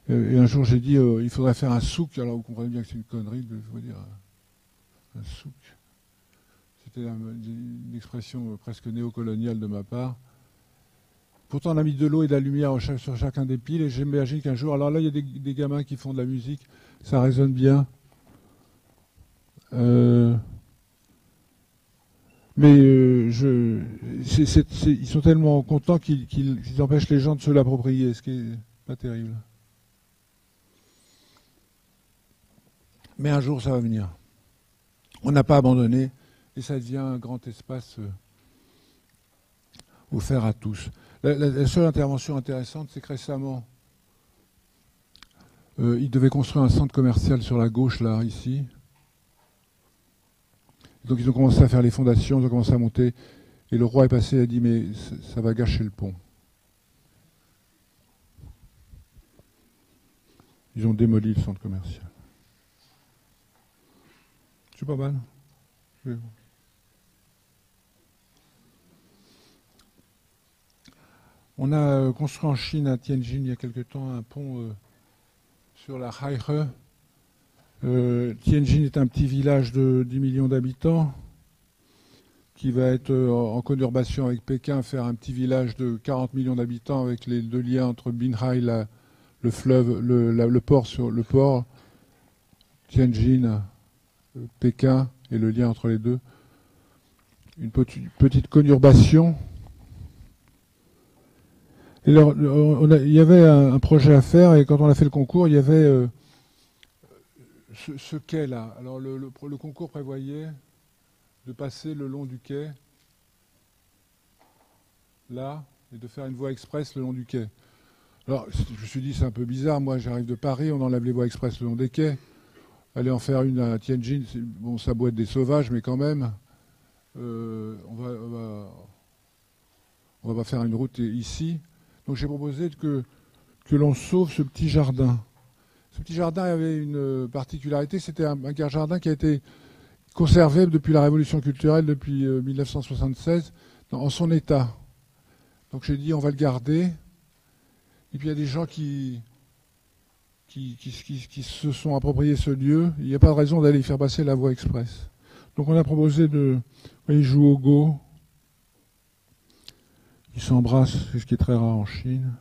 Et un jour j'ai dit, il faudrait faire un souk. Alors vous comprenez bien que c'est une connerie de dire un souk. C'était une expression presque néocoloniale de ma part. Pourtant on a mis de l'eau et de la lumière sur chacun des piles, et j'imagine qu'un jour, alors là il y a des gamins qui font de la musique, ça résonne bien. Mais ils sont tellement contents qu'ils empêchent les gens de se l'approprier, ce qui est pas terrible. Mais un jour, ça va venir. On n'a pas abandonné, et ça devient un grand espace offert à tous. La seule intervention intéressante, c'est que récemment, ils devaient construire un centre commercial sur la gauche, là, ici. Donc ils ont commencé à faire les fondations, ils ont commencé à monter, et le roi est passé et a dit, mais ça va gâcher le pont. Ils ont démoli le centre commercial. C'est pas mal. Oui. On a construit en Chine, à Tianjin, il y a quelque temps, un pont sur la Haihe. Tianjin est un petit village de 10 millions d'habitants qui va être en conurbation avec Pékin, faire un petit village de 40 millions d'habitants avec les deux liens entre Binhai, le fleuve, le port, Tianjin, Pékin et le lien entre les deux. Une petite conurbation. Et alors, il y avait un projet à faire, et quand on a fait le concours, il y avait ce quai-là. Alors le concours prévoyait de passer le long du quai, là, et de faire une voie express le long du quai. Alors je me suis dit, c'est un peu bizarre, moi j'arrive de Paris, on enlève les voies express le long des quais. Aller en faire une à Tianjin, bon, ça doit être des sauvages, mais quand même, on va pas faire une route ici. Donc j'ai proposé que l'on sauve ce petit jardin. Ce petit jardin avait une particularité, c'était un jardin qui a été conservé depuis la Révolution culturelle, depuis 1976, en son état. Donc j'ai dit, on va le garder. Et puis il y a des gens qui se sont appropriés ce lieu. Il n'y a pas de raison d'aller y faire passer la voie express. Donc on a proposé ils jouent au go. Ils s'embrassent, c'est ce qui est très rare en Chine,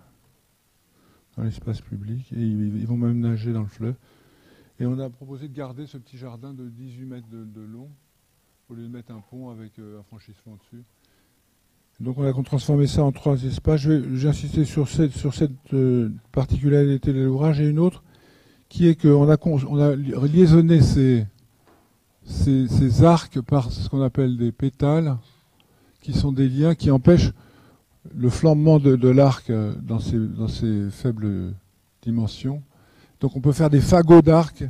dans l'espace public, et ils vont même nager dans le fleuve. Et on a proposé de garder ce petit jardin de 18 mètres de long, au lieu de mettre un pont avec un franchissement dessus. Donc on a transformé ça en 3 espaces. J'ai insisté sur cette particularité de l'ouvrage, et une autre, qui est qu'on a liaisonné ces arcs par ce qu'on appelle des pétales, qui sont des liens qui empêchent le flambement de l'arc dans ses faibles dimensions. Donc on peut faire des fagots d'arc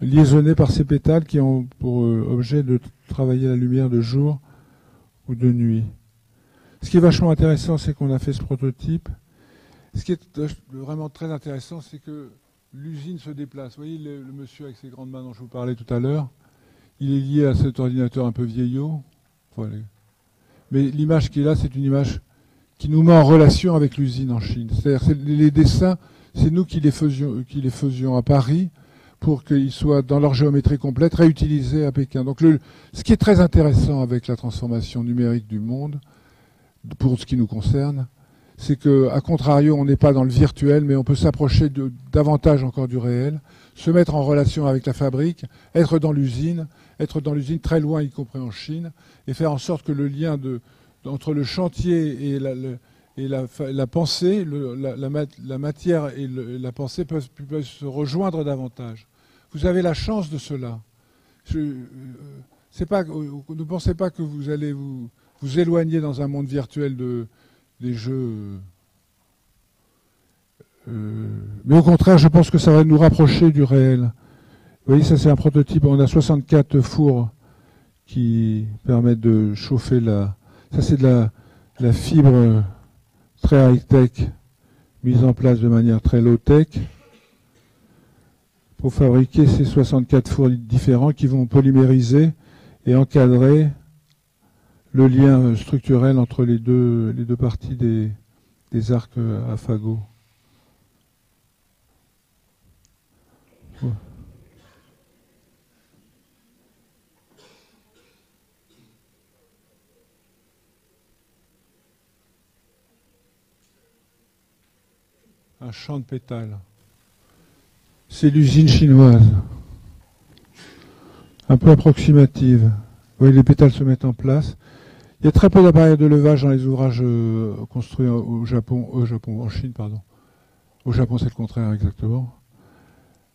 liaisonnés par ces pétales qui ont pour objet de travailler la lumière de jour ou de nuit. Ce qui est vachement intéressant, c'est qu'on a fait ce prototype. Ce qui est vraiment très intéressant, c'est que l'usine se déplace. Vous voyez le monsieur avec ses grandes mains dont je vous parlais tout à l'heure, il est lié à cet ordinateur un peu vieillot. Voilà. Mais l'image qui est là, c'est une image qui nous met en relation avec l'usine en Chine. C'est-à-dire les dessins, c'est nous qui les faisions à Paris pour qu'ils soient dans leur géométrie complète réutilisés à Pékin. Donc ce qui est très intéressant avec la transformation numérique du monde, pour ce qui nous concerne, c'est qu'à contrario, on n'est pas dans le virtuel, mais on peut s'approcher davantage encore du réel, se mettre en relation avec la fabrique, être dans l'usine très loin, y compris en Chine, et faire en sorte que le lien entre le chantier et la pensée, la matière et la pensée peuvent se rejoindre davantage. Vous avez la chance de cela. Ne pensez pas que vous allez vous éloigner dans un monde virtuel des jeux. Mais au contraire, je pense que ça va nous rapprocher du réel. Vous voyez, ça c'est un prototype. On a 64 fours qui permettent de chauffer Ça c'est de la fibre très high-tech, mise en place de manière très low-tech, pour fabriquer ces 64 fours différents qui vont polymériser et encadrer le lien structurel entre les deux parties des arcs à fagots. Ouais. Un champ de pétales. C'est l'usine chinoise. Un peu approximative. Vous voyez, les pétales se mettent en place. Il y a très peu d'appareils de levage dans les ouvrages construits en Chine, pardon. Au Japon, c'est le contraire exactement.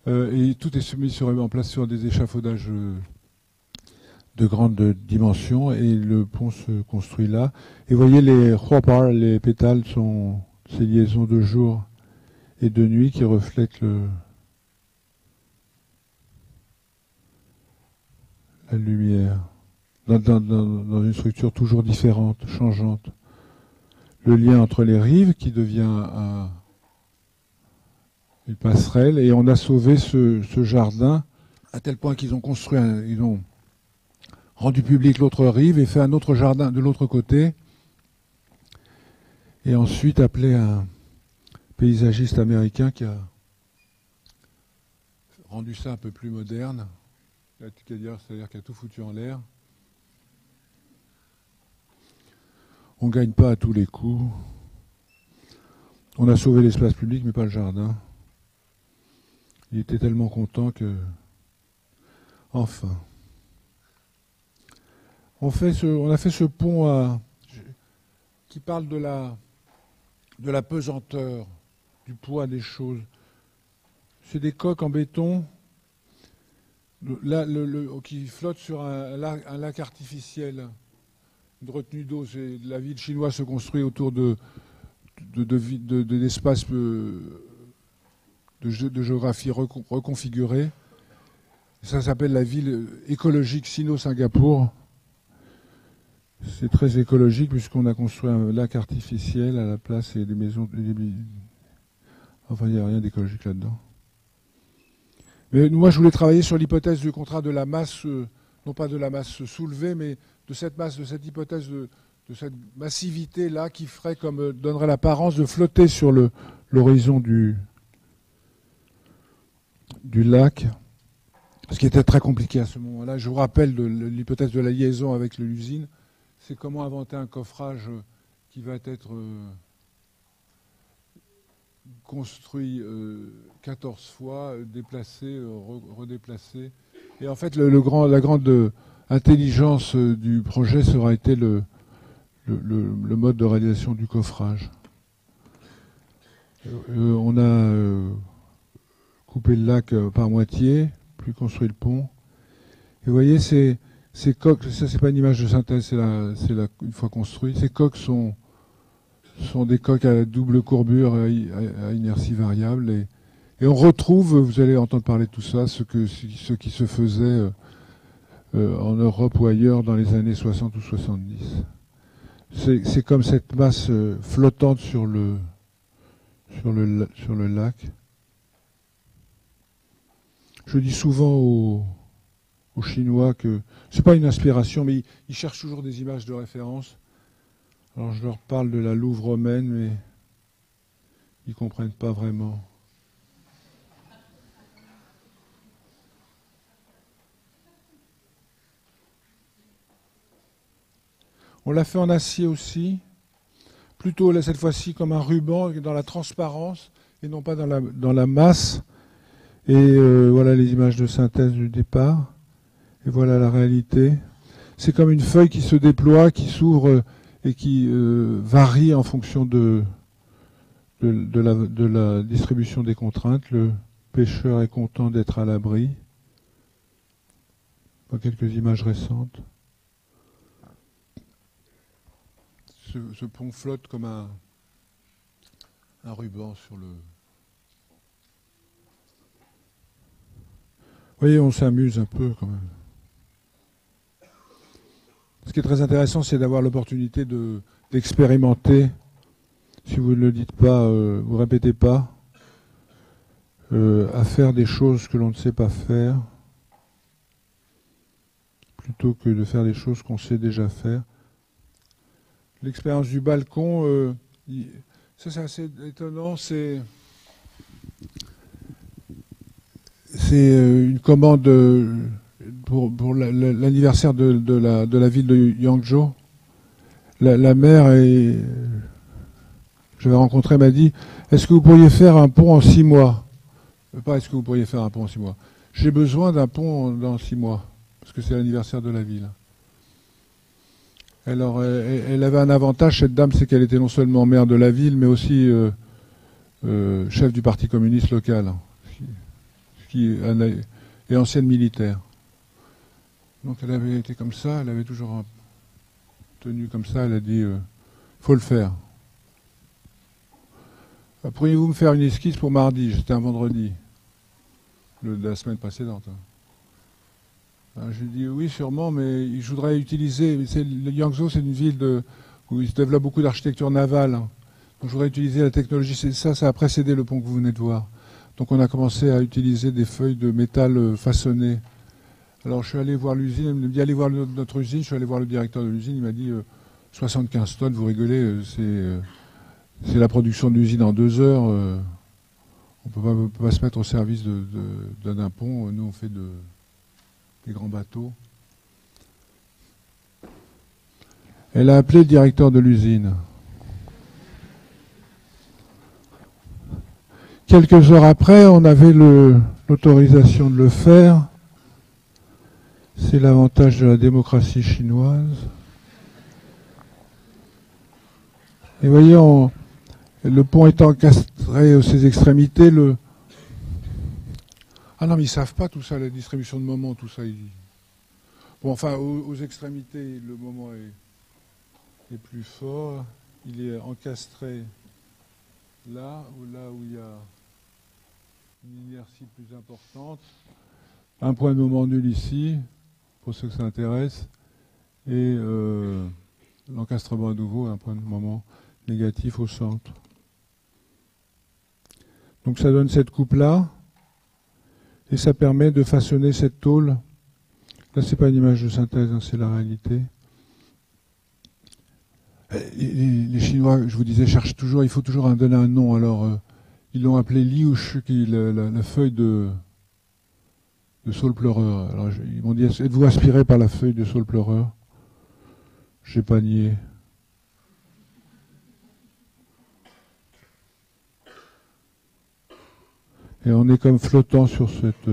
Et tout est mis en place sur des échafaudages de grande dimension et le pont se construit là. Et vous voyez, les pétales sont ces liaisons de jour et de nuit qui reflètent la lumière dans une structure toujours différente, changeante. Le lien entre les rives qui devient une passerelle, et on a sauvé ce jardin à tel point qu'ils ont construit ils ont rendu public l'autre rive et fait un autre jardin de l'autre côté, et ensuite appelé un paysagiste américain qui a rendu ça un peu plus moderne, c'est-à-dire qui a tout foutu en l'air. On ne gagne pas à tous les coups. On a sauvé l'espace public, mais pas le jardin. Il était tellement content que... Enfin. On a fait ce pont qui parle de la pesanteur, du poids des choses. C'est des coques en béton qui flottent sur un lac artificiel de retenue d'eau. La ville chinoise se construit autour d'espaces de géographie reconfigurée. Ça s'appelle la ville écologique Sino-Singapour. C'est très écologique puisqu'on a construit un lac artificiel à la place et des maisons. Enfin, il n'y a rien d'écologique là-dedans. Mais moi, je voulais travailler sur l'hypothèse du contrat de la masse, non pas de la masse soulevée, mais de cette masse, de cette hypothèse de cette massivité-là qui donnerait l'apparence de flotter sur l'horizon du lac, ce qui était très compliqué à ce moment-là. Je vous rappelle l'hypothèse de la liaison avec l'usine. C'est comment inventer un coffrage qui va être construit 14 fois, déplacé, redéplacé. Et en fait, la grande intelligence du projet sera été le mode de réalisation du coffrage. On a coupé le lac par moitié, puis construit le pont. Et vous voyez, ces coques, ça c'est pas une image de synthèse, une fois construit. Ces coques sont des coques à double courbure à inertie variable. Et on retrouve, vous allez entendre parler de tout ça, ce qui se faisait en Europe ou ailleurs dans les années 60 ou 70. C'est comme cette masse flottante sur le lac. Je dis souvent aux aux Chinois que c'est pas une inspiration, mais ils cherchent toujours des images de référence. Alors je leur parle de la Louve romaine, mais ils comprennent pas vraiment. On l'a fait en acier aussi, plutôt là, cette fois-ci comme un ruban dans la transparence et non pas dans la masse. Et voilà les images de synthèse du départ. Et voilà la réalité. C'est comme une feuille qui se déploie, qui s'ouvre et qui varie en fonction de la distribution des contraintes. Le pêcheur est content d'être à l'abri. Quelques images récentes. Ce pont flotte comme un ruban sur le... Vous voyez, on s'amuse un peu quand même. Ce qui est très intéressant, c'est d'avoir l'opportunité d'expérimenter. Si vous ne le dites pas, vous ne répétez pas, à faire des choses que l'on ne sait pas faire, plutôt que de faire des choses qu'on sait déjà faire. L'expérience du balcon, ça c'est assez étonnant, c'est une commande pour l'anniversaire de la ville de Yangzhou. La maire, je l'ai rencontrée, m'a dit « Est-ce que vous pourriez faire un pont en 6 mois ?» Pas « Est-ce que vous pourriez faire un pont en 6 mois ?» J'ai besoin d'un pont dans 6 mois, parce que c'est l'anniversaire de la ville. Alors, elle avait un avantage, cette dame, c'est qu'elle était non seulement maire de la ville, mais aussi chef du Parti communiste local, et ancienne militaire. Donc elle avait été comme ça, elle avait toujours tenu comme ça, elle a dit faut le faire. Pourriez-vous me faire une esquisse pour mardi? C'était un vendredi, de la semaine précédente. J'ai dit oui, sûrement, mais je voudrais utiliser. Le Yangzhou, c'est une ville où il se développe beaucoup d'architecture navale. Donc je voudrais utiliser la technologie. Ça a précédé le pont que vous venez de voir. Donc on a commencé à utiliser des feuilles de métal façonnées. Alors je suis allé voir l'usine, il m'a dit allez voir notre usine, je suis allé voir le directeur de l'usine, il m'a dit 75 tonnes, vous rigolez, c'est la production de l'usine en 2 heures. On peut pas se mettre au service d'un pont, nous on fait des grands bateaux. Elle a appelé le directeur de l'usine. Quelques heures après, on avait l'autorisation de le faire. C'est l'avantage de la démocratie chinoise. Et vous voyez, le pont étant encastré à ses extrémités, Ah non, mais ils ne savent pas tout ça, la distribution de moments, tout ça. Bon, enfin, aux extrémités, le moment est plus fort. Il est encastré là où il y a une inertie plus importante. Un point de moment nul ici, pour ceux que ça intéresse. Et l'encastrement à nouveau, un point de moment négatif au centre. Donc ça donne cette coupe-là. Et ça permet de façonner cette tôle. Là, c'est pas une image de synthèse, hein, c'est la réalité. Les Chinois, je vous disais, cherchent toujours, il faut toujours donner un nom. Alors, ils l'ont appelé Liu Shu, la feuille de saule pleureur. Alors, ils m'ont dit, êtes-vous inspiré par la feuille de saule pleureur? J'ai pas nié. Et on est comme flottant sur cette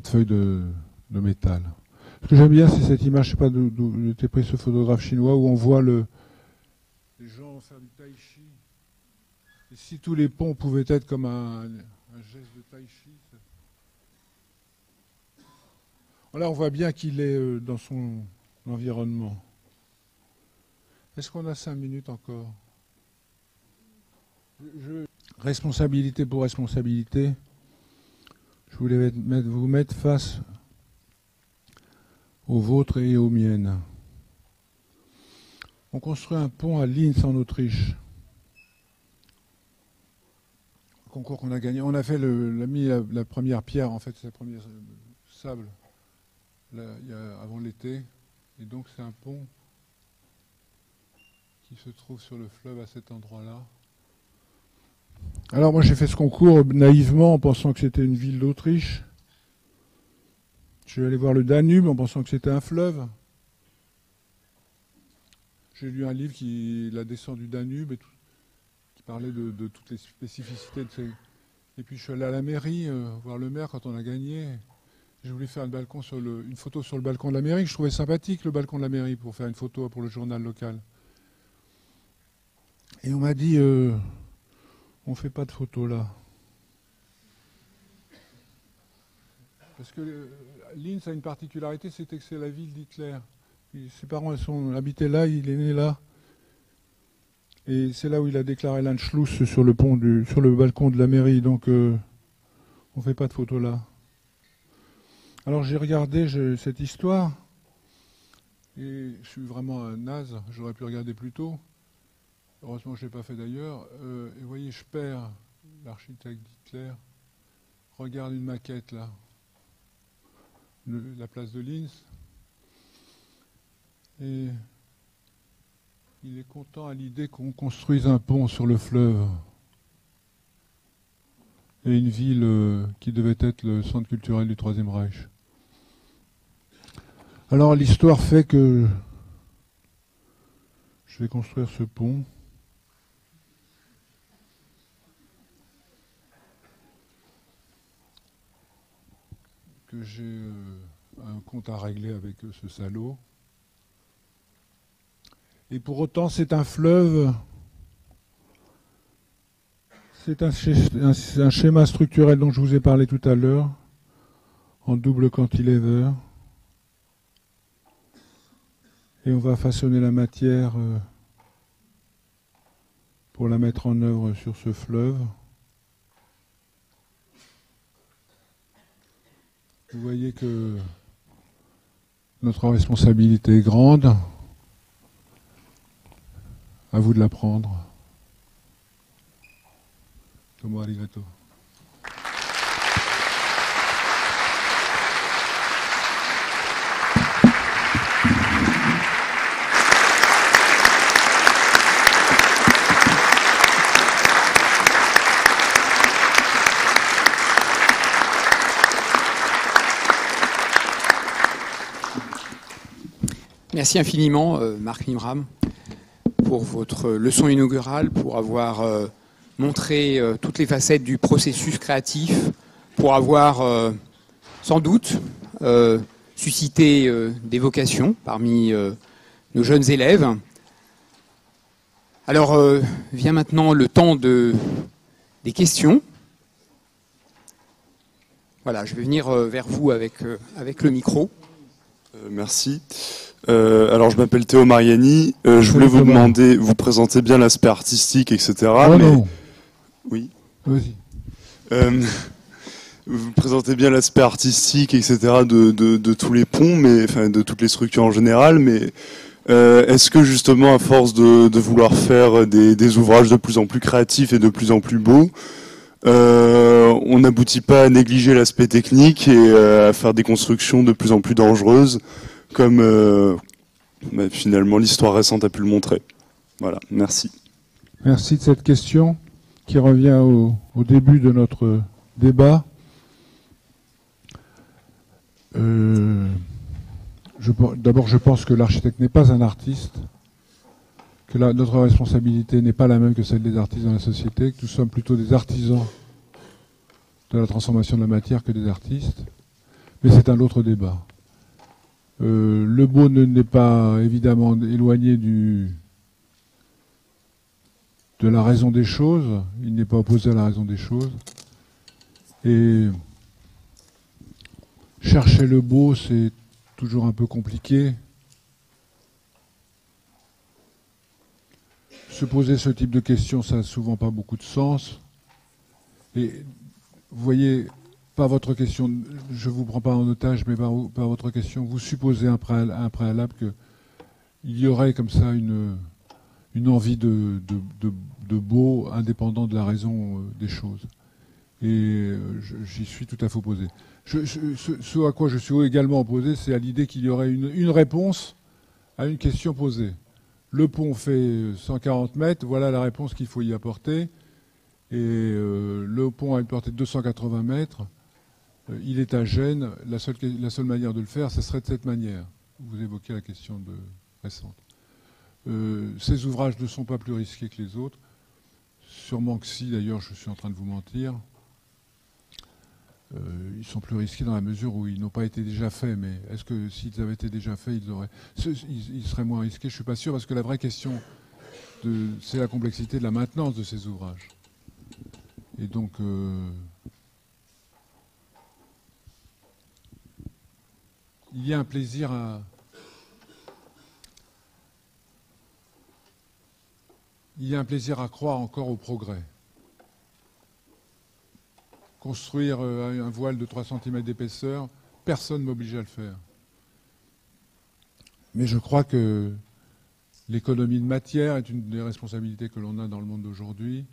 feuille de métal. Ce que j'aime bien, c'est cette image, je ne sais pas d'où était pris ce photographe chinois, où on voit les gens faire du tai chi. Et si tous les ponts pouvaient être comme un geste de tai chi. Là, on voit bien qu'il est dans son environnement. Est-ce qu'on a 5 minutes encore? Responsabilité pour responsabilité. Je voulais vous mettre face aux vôtres et aux miennes. On construit un pont à Linz en Autriche. Le concours qu'on a gagné. On a fait mis la première pierre, en fait, sable là, avant l'été. Et donc c'est un pont qui se trouve sur le fleuve à cet endroit-là. Alors moi j'ai fait ce concours naïvement en pensant que c'était une ville d'Autriche. Je suis allé voir le Danube en pensant que c'était un fleuve. J'ai lu un livre La descente du Danube, qui parlait de toutes les spécificités de ces... Et puis je suis allé à la mairie voir le maire quand on a gagné. J'ai voulu faire une photo sur le balcon de la mairie. Je trouvais sympathique le balcon de la mairie pour faire une photo pour le journal local. Et on m'a dit, on ne fait pas de photos là. Parce que Linz a une particularité, c'était que c'est la ville d'Hitler. Ses parents habitaient là, il est né là. Et c'est là où il a déclaré l'Anschluss sur le balcon de la mairie. Donc on ne fait pas de photos là. Alors j'ai regardé cette histoire. Et je suis vraiment un naze, j'aurais pu regarder plus tôt. Heureusement je ne l'ai pas fait d'ailleurs. Et vous voyez, Speer, l'architecte d'Hitler, regarde une maquette là. La place de Linz. Et il est content à l'idée qu'on construise un pont sur le fleuve. Et une ville qui devait être le centre culturel du Troisième Reich. Alors l'histoire fait que je vais construire ce pont. Que j'ai un compte à régler avec ce salaud. Et pour autant, c'est un fleuve, c'est un schéma structurel dont je vous ai parlé tout à l'heure, en double cantilever. Et on va façonner la matière pour la mettre en œuvre sur ce fleuve. Vous voyez que notre responsabilité est grande. À vous de la prendre. Tomo arigato. Merci infiniment, Marc Mimram, pour votre leçon inaugurale, pour avoir montré toutes les facettes du processus créatif, pour avoir sans doute suscité des vocations parmi nos jeunes élèves. Alors vient maintenant le temps des questions. Voilà, je vais venir vers vous avec le micro. Merci. Alors je m'appelle Théo Mariani, je voulais vous demander, vous présentez bien l'aspect artistique, etc. Oh mais... non. Oui. Vas-y. Vous présentez bien l'aspect artistique, etc. de tous les ponts, mais enfin de toutes les structures en général, mais est-ce que justement à force de vouloir faire des ouvrages de plus en plus créatifs et de plus en plus beaux, on n'aboutit pas à négliger l'aspect technique et à faire des constructions de plus en plus dangereuses, comme finalement l'histoire récente a pu le montrer. Voilà, merci. Merci de cette question qui revient au début de notre débat. D'abord, je pense que l'architecte n'est pas un artiste, que notre responsabilité n'est pas la même que celle des artistes dans la société, que nous sommes plutôt des artisans de la transformation de la matière que des artistes. Mais c'est un autre débat. Le beau n'est pas évidemment éloigné de la raison des choses. Il n'est pas opposé à la raison des choses. Et chercher le beau, c'est toujours un peu compliqué. Se poser ce type de questions, ça n'a souvent pas beaucoup de sens. Et vous voyez, pas votre question, je ne vous prends pas en otage, mais par votre question, vous supposez un préalable qu'il y aurait comme ça une envie de beau indépendant de la raison des choses. Et j'y suis tout à fait opposé. Ce à quoi je suis également opposé, c'est à l'idée qu'il y aurait une réponse à une question posée. Le pont fait 140 mètres, voilà la réponse qu'il faut y apporter. Et le pont a une portée de 280 mètres. Il est à Gênes. La seule manière de le faire, ce serait de cette manière. Vous évoquez la question récente. Ces ouvrages ne sont pas plus risqués que les autres. Sûrement que si, d'ailleurs, je suis en train de vous mentir. Ils sont plus risqués dans la mesure où ils n'ont pas été déjà faits. Mais est-ce que s'ils avaient été déjà faits, ils seraient moins risqués? Je ne suis pas sûr, parce que la vraie question, c'est la complexité de la maintenance de ces ouvrages. Et donc, il y a un plaisir à... Il y a un plaisir à croire encore au progrès. Construire un voile de 3 cm d'épaisseur, personne ne m'oblige à le faire. Mais je crois que l'économie de matière est une des responsabilités que l'on a dans le monde d'aujourd'hui.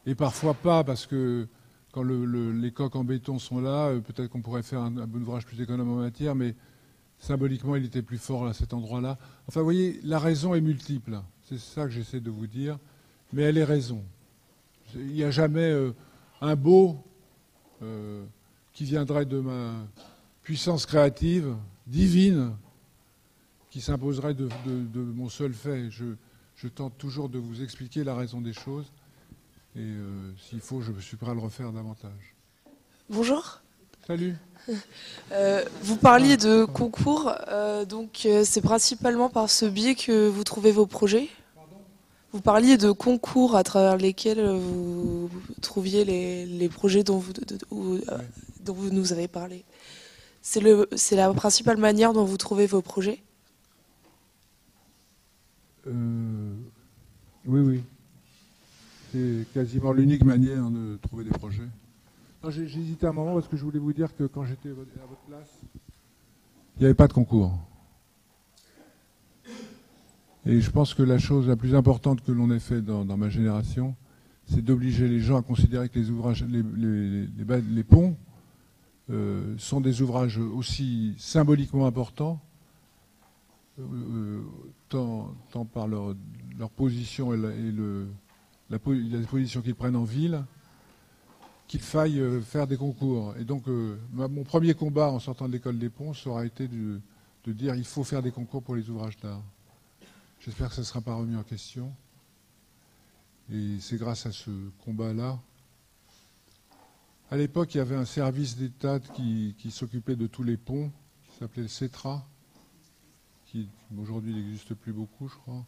Et parfois pas, parce que quand les coques en béton sont là, peut-être qu'on pourrait faire un bon ouvrage plus économe en matière, mais symboliquement, il était plus fort à cet endroit-là. Enfin, vous voyez, la raison est multiple. C'est ça que j'essaie de vous dire. Mais elle est raison. Il n'y a jamais un beau qui viendrait de ma puissance créative, divine, qui s'imposerait de mon seul fait. Je tente toujours de vous expliquer la raison des choses. Et s'il faut, je suis prêt à le refaire davantage. Bonjour. Salut. Vous parliez de concours, donc c'est principalement par ce biais que vous trouvez vos projets? Vous parliez de concours à travers lesquels vous trouviez les projets dont vous nous avez parlé. C'est la principale manière dont vous trouvez vos projets? Oui. C'est quasiment l'unique manière de trouver des projets. J'ai hésité un moment parce que je voulais vous dire que quand j'étais à votre place, il n'y avait pas de concours. Et je pense que la chose la plus importante que l'on ait fait dans ma génération, c'est d'obliger les gens à considérer que les ouvrages, les ponts sont des ouvrages aussi symboliquement importants, tant par leur position et la position qu'ils prennent en ville, qu'il faille faire des concours. Et donc, mon premier combat en sortant de l'école des ponts, ça aura été de dire il faut faire des concours pour les ouvrages d'art. J'espère que ça ne sera pas remis en question. Et c'est grâce à ce combat-là. À l'époque, il y avait un service d'État qui s'occupait de tous les ponts, qui s'appelait le CETRA, qui aujourd'hui n'existe plus beaucoup, je crois,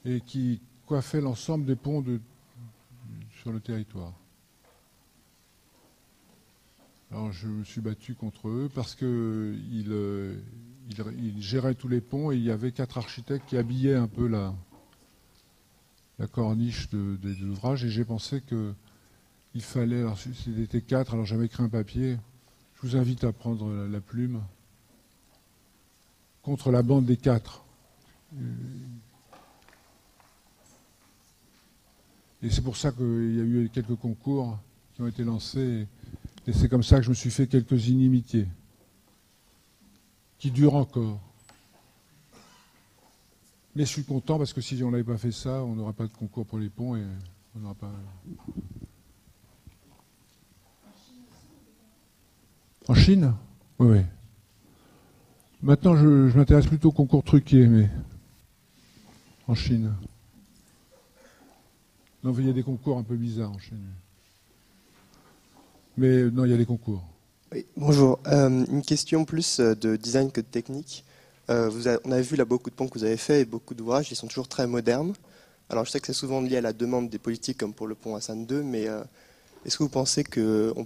et qui coiffait l'ensemble des ponts sur le territoire. Alors je me suis battu contre eux parce qu'ils géraient tous les ponts et il y avait 4 architectes qui habillaient un peu la corniche des ouvrages, et j'ai pensé qu'il fallait, alors c'était 4, alors j'avais écrit un papier, je vous invite à prendre la plume, contre la bande des 4. Et c'est pour ça qu'il y a eu quelques concours qui ont été lancés. Et c'est comme ça que je me suis fait quelques inimitiés, qui durent encore. Mais je suis content parce que si on n'avait pas fait ça, on n'aurait pas de concours pour les ponts et on n'aurait pas... En Chine? Oui. Maintenant, je m'intéresse plutôt au concours truqué, mais en Chine. Non, il y a des concours un peu bizarres en Chine. Mais non, il y a des concours. Oui, bonjour. Une question plus de design que de technique. On a vu là beaucoup de ponts que vous avez fait et beaucoup d'ouvrages, ils sont toujours très modernes. Alors je sais que c'est souvent lié à la demande des politiques comme pour le pont Hassan II, mais est-ce que vous pensez qu'on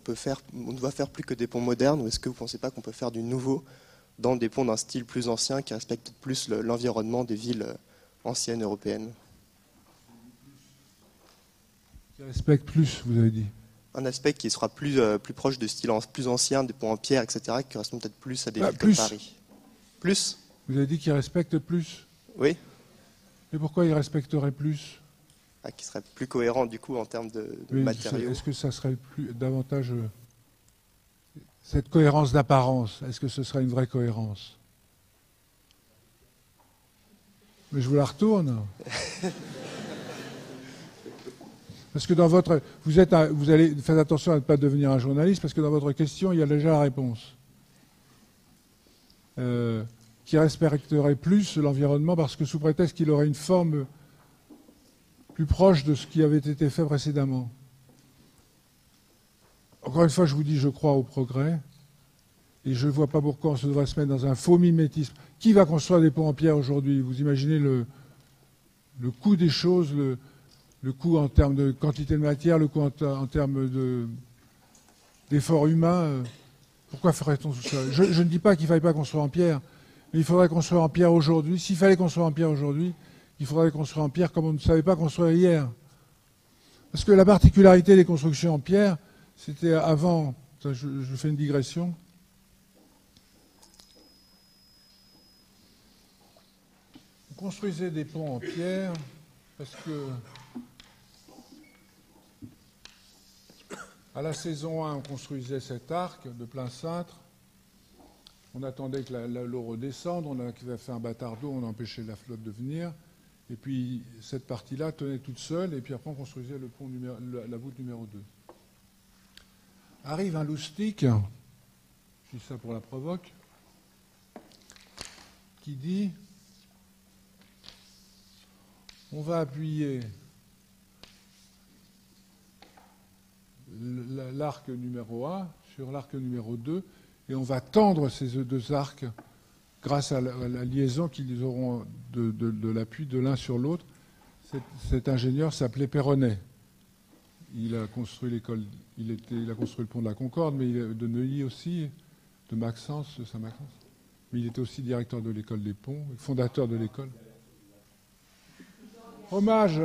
doit faire plus que des ponts modernes, ou est-ce que vous ne pensez pas qu'on peut faire du nouveau dans des ponts d'un style plus ancien qui respecte plus l'environnement des villes anciennes européennes? Qui respecte plus, vous avez dit? Un aspect qui sera plus proche de style plus ancien, des ponts en pierre, etc., qui correspond peut-être plus à des villes comme Paris. Plus? Vous avez dit qu'il respecte plus? Oui. Mais pourquoi il respecterait plus? qui serait plus cohérent du coup en termes de matériaux. Est-ce que ça serait davantage cette cohérence d'apparence? Est-ce que ce serait une vraie cohérence? Mais je vous la retourne. Parce que dans votre, vous allez faire attention à ne pas devenir un journaliste, parce que dans votre question, il y a déjà la réponse. Qui respecterait plus l'environnement parce que sous prétexte qu'il aurait une forme plus proche de ce qui avait été fait précédemment. Encore une fois, je vous dis, je crois au progrès, et je ne vois pas pourquoi on se devrait se mettre dans un faux mimétisme. Qui va construire des ponts en pierre aujourd'hui? Vous imaginez le coût des choses, le coût en termes de quantité de matière, le coût en termes d'efforts humains. Pourquoi ferait-on tout ça? Je ne dis pas qu'il ne faille pas construire en pierre, mais il faudrait construire en pierre aujourd'hui. S'il fallait construire en pierre aujourd'hui, il faudrait construire en pierre comme on ne savait pas construire hier. Parce que la particularité des constructions en pierre, c'était avant, je fais une digression, on construisait des ponts en pierre parce que à la saison 1, on construisait cet arc de plein cintre. On attendait que l'eau redescende, on avait fait un bâtard d'eau, on empêchait la flotte de venir. Et puis cette partie-là tenait toute seule, et puis après on construisait le pont la voûte numéro 2. Arrive un loustic, je dis ça pour la provoque, qui dit on va appuyer l'arc numéro 1 sur l'arc numéro 2 et on va tendre ces deux arcs grâce à la liaison qu'ils auront de l'appui de l'un sur l'autre. Cet ingénieur s'appelait Perronnet. Il a construit l'école, il a construit le pont de la Concorde, mais de Neuilly aussi, de Maxence, de Saint-Maxence. Mais il était aussi directeur de l'école des ponts, fondateur de l'école. Hommage.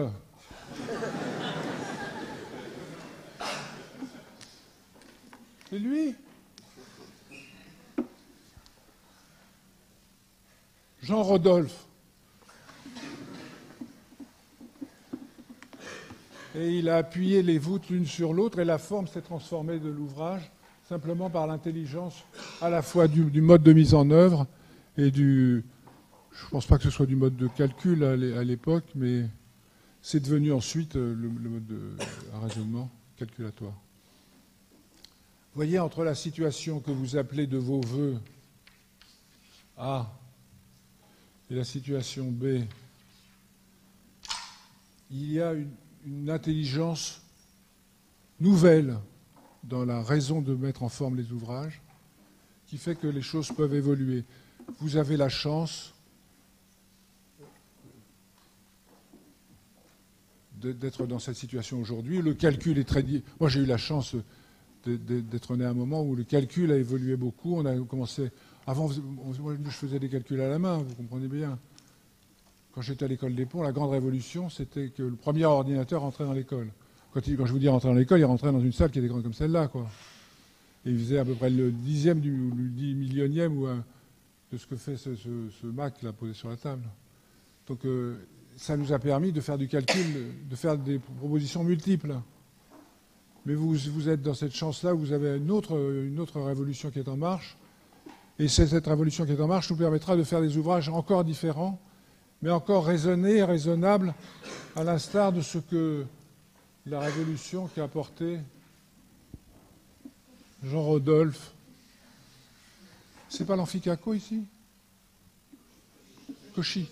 C'est lui. Jean Rodolphe. Et il a appuyé les voûtes l'une sur l'autre et la forme s'est transformée de l'ouvrage simplement par l'intelligence à la fois du mode de mise en œuvre et je ne pense pas que ce soit du mode de calcul à l'époque, mais c'est devenu ensuite le mode de raisonnement calculatoire. Vous voyez, entre la situation que vous appelez de vos voeux A et la situation B, il y a une intelligence nouvelle dans la raison de mettre en forme les ouvrages qui fait que les choses peuvent évoluer. Vous avez la chance d'être dans cette situation aujourd'hui. Le calcul est très... Moi, j'ai eu la chance d'être né à un moment où le calcul a évolué beaucoup. On a commencé... Avant, moi, je faisais des calculs à la main, vous comprenez bien. Quand j'étais à l'école des ponts, la grande révolution, c'était que le premier ordinateur rentrait dans l'école. Quand je vous dis rentrer dans l'école, il rentrait dans une salle qui était grande comme celle-là, quoi. Et il faisait à peu près le 10e ou le 10 millionième de ce que fait ce Mac là posé sur la table. Donc ça nous a permis de faire du calcul, de faire des propositions multiples. Mais vous êtes dans cette chance-là où vous avez une autre révolution qui est en marche. Et cette révolution qui est en marche nous permettra de faire des ouvrages encore différents, mais encore raisonnés et raisonnables, à l'instar de ce que la révolution qu'a apporté Jean Rodolphe. C'est pas l'Amphicaco ici? Cauchy.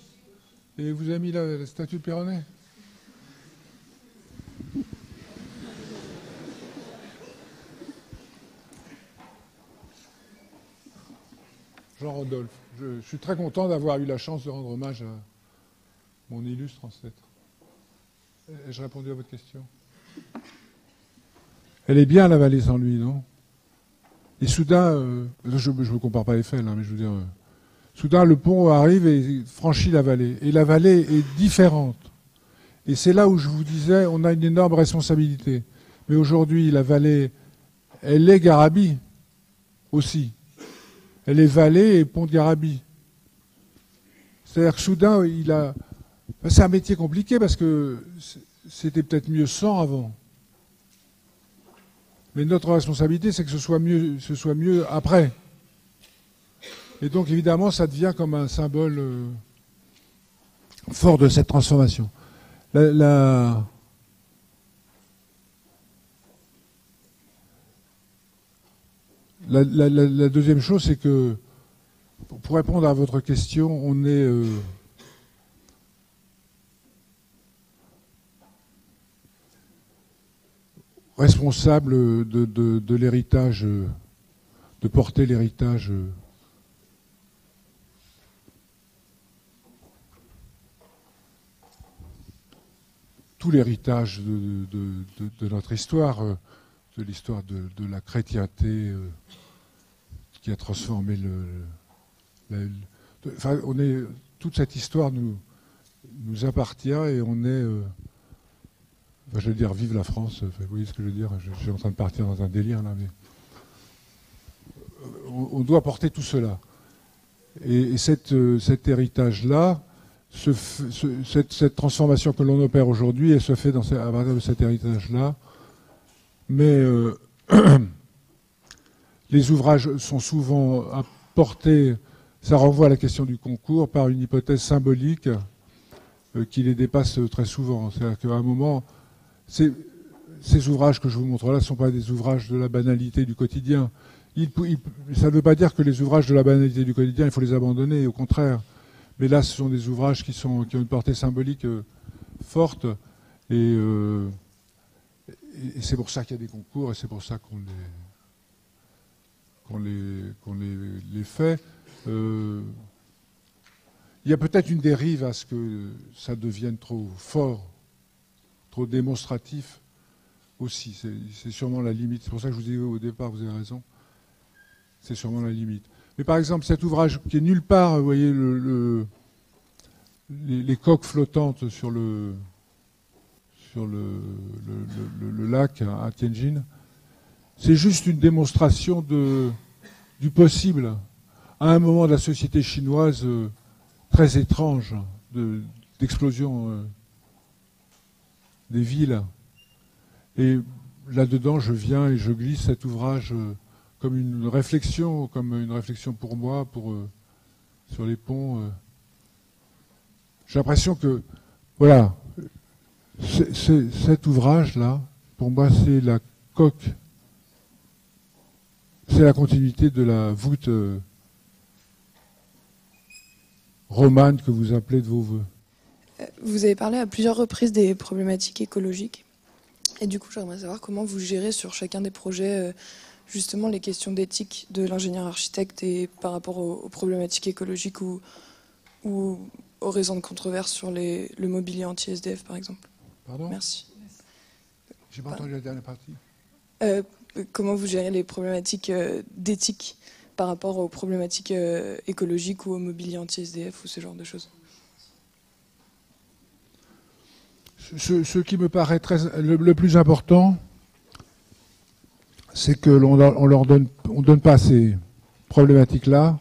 Et vous avez mis la statue de Perronnet? Jean Rodolphe. Je suis très content d'avoir eu la chance de rendre hommage à mon illustre ancêtre. Ai-je répondu à votre question? Elle est bien la vallée sans lui, non? Et soudain, je ne compare pas Eiffel, hein, mais je veux dire, soudain le pont arrive et franchit la vallée. Et la vallée est différente. Et c'est là où je vous disais, on a une énorme responsabilité. Mais aujourd'hui, la vallée, elle est Garabie aussi. Elle est vallée et pont de Garabie. C'est-à-dire que soudain, c'est un métier compliqué parce que c'était peut-être mieux sans avant. Mais notre responsabilité, c'est que ce soit mieux après. Et donc, évidemment, ça devient comme un symbole fort de cette transformation. La deuxième chose, c'est que, pour répondre à votre question, on est responsable de l'héritage, de porter l'héritage tout l'héritage de notre histoire, de l'histoire de la chrétienté qui a transformé enfin, toute cette histoire nous appartient et on est, je veux dire, vive la France, vous voyez ce que je veux dire, je suis en train de partir dans un délire là, mais on doit porter tout cela. Et cet héritage-là, cette transformation que l'on opère aujourd'hui, elle se fait à partir de cet héritage-là. Mais les ouvrages sont souvent apportés, ça renvoie à la question du concours, par une hypothèse symbolique qui les dépasse très souvent. C'est-à-dire qu'à un moment, ces ouvrages que je vous montre là ne sont pas des ouvrages de la banalité du quotidien. Ça ne veut pas dire que les ouvrages de la banalité du quotidien, il faut les abandonner, au contraire. Mais là, ce sont des ouvrages qui ont une portée symbolique forte. Et c'est pour ça qu'il y a des concours et c'est pour ça qu'on les fait. Il y a peut-être une dérive à ce que ça devienne trop fort, trop démonstratif aussi. C'est sûrement la limite. C'est pour ça que je vous ai dit au départ, vous avez raison. C'est sûrement la limite. Mais par exemple, cet ouvrage qui est nulle part, vous voyez, les coques flottantes sur le lac à Tianjin, c'est juste une démonstration du possible à un moment de la société chinoise très étrange, d'explosion des villes. Et là-dedans, je viens et je glisse cet ouvrage comme une réflexion pour moi, sur les ponts. J'ai l'impression que, voilà, cet ouvrage-là, pour moi, c'est la coque, c'est la continuité de la voûte romane que vous appelez de vos voeux. Vous avez parlé à plusieurs reprises des problématiques écologiques. Et du coup, j'aimerais savoir comment vous gérez sur chacun des projets justement les questions d'éthique de l'ingénieur architecte et par rapport aux problématiques écologiques ou aux raisons de controverse sur le mobilier anti-SDF, par exemple. Pardon ? Merci. J'ai pas entendu la dernière partie. Comment vous gérez les problématiques d'éthique par rapport aux problématiques écologiques ou au mobilier anti-SDF ou ce genre de choses ? Ce qui me paraît le plus important, c'est que on donne pas à ces problématiques-là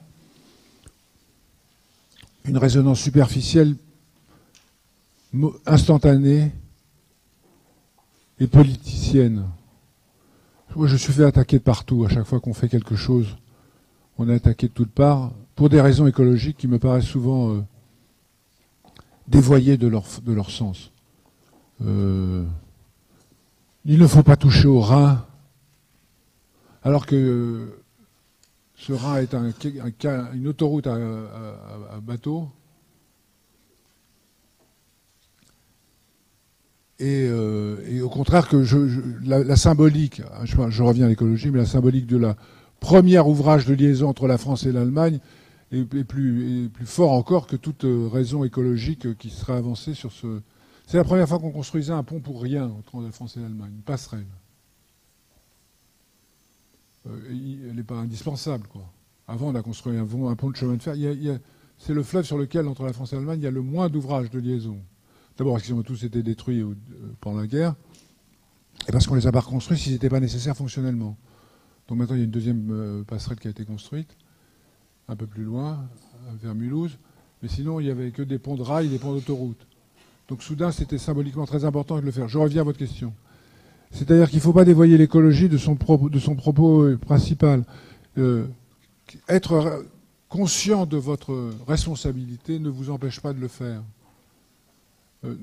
une résonance superficielle, instantanée et politicienne. Moi, je suis fait attaquer de partout. À chaque fois qu'on fait quelque chose, on est attaqué de toutes parts pour des raisons écologiques qui me paraissent souvent dévoyées de leur sens. Il ne faut pas toucher au Rhin, alors que ce Rhin est une autoroute à bateau. Et au contraire, que la symbolique, je reviens à l'écologie, mais la symbolique de la première ouvrage de liaison entre la France et l'Allemagne est plus fort encore que toute raison écologique qui serait avancée sur ce... C'est la première fois qu'on construisait un pont pour rien entre la France et l'Allemagne, une passerelle. Elle n'est pas indispensable, quoi. Avant, on a construit un pont de chemin de fer. C'est le fleuve sur lequel, entre la France et l'Allemagne, il y a le moins d'ouvrages de liaison. D'abord parce qu'ils ont tous été détruits pendant la guerre, et parce qu'on les a pas reconstruits s'ils n'étaient pas nécessaires fonctionnellement. Donc maintenant, il y a une deuxième passerelle qui a été construite, un peu plus loin, vers Mulhouse. Mais sinon, il n'y avait que des ponts de rail et des ponts d'autoroute. Donc soudain, c'était symboliquement très important de le faire. Je reviens à votre question. C'est-à-dire qu'il ne faut pas dévoyer l'écologie de son propos principal. Être conscient de votre responsabilité ne vous empêche pas de le faire.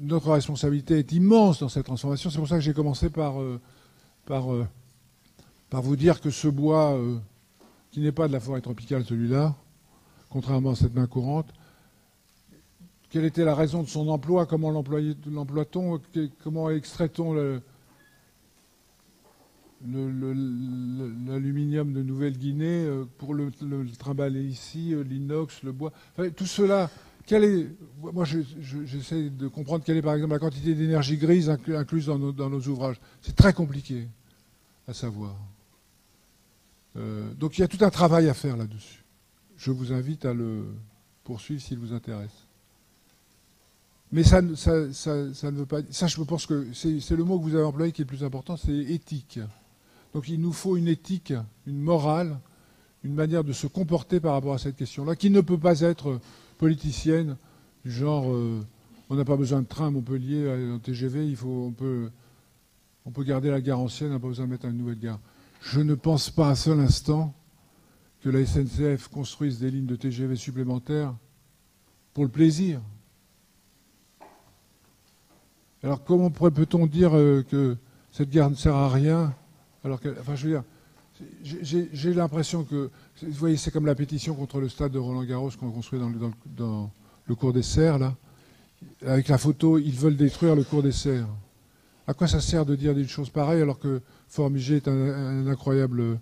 Notre responsabilité est immense dans cette transformation. C'est pour ça que j'ai commencé par vous dire que ce bois, qui n'est pas de la forêt tropicale, celui-là, contrairement à cette main courante, quelle était la raison de son emploi, comment l'emploie-t-on, comment extrait-on l'aluminium de Nouvelle-Guinée pour le trimballer ici, l'inox, le bois. Enfin, tout cela, moi j'essaie de comprendre quelle est par exemple la quantité d'énergie grise incluse dans nos ouvrages. C'est très compliqué à savoir. Donc il y a tout un travail à faire là-dessus. Je vous invite à le poursuivre s'il vous intéresse. Mais ça ne veut pas... Ça, je pense que c'est le mot que vous avez employé qui est le plus important, c'est éthique. Donc il nous faut une éthique, une morale, une manière de se comporter par rapport à cette question-là, qui ne peut pas être politicienne, du genre on n'a pas besoin de train à Montpellier, en TGV, on peut garder la gare ancienne, on n'a pas besoin de mettre une nouvelle gare. Je ne pense pas un seul instant que la SNCF construise des lignes de TGV supplémentaires pour le plaisir. Alors comment peut-on dire que cette gare ne sert à rien alors que, enfin, je veux dire, j'ai l'impression que, vous voyez, c'est comme la pétition contre le stade de Roland-Garros qu'on construit dans le cours des Serres, là. Avec la photo, ils veulent détruire le cours des Serres. À quoi ça sert de dire des choses pareilles alors que Formigé est un incroyable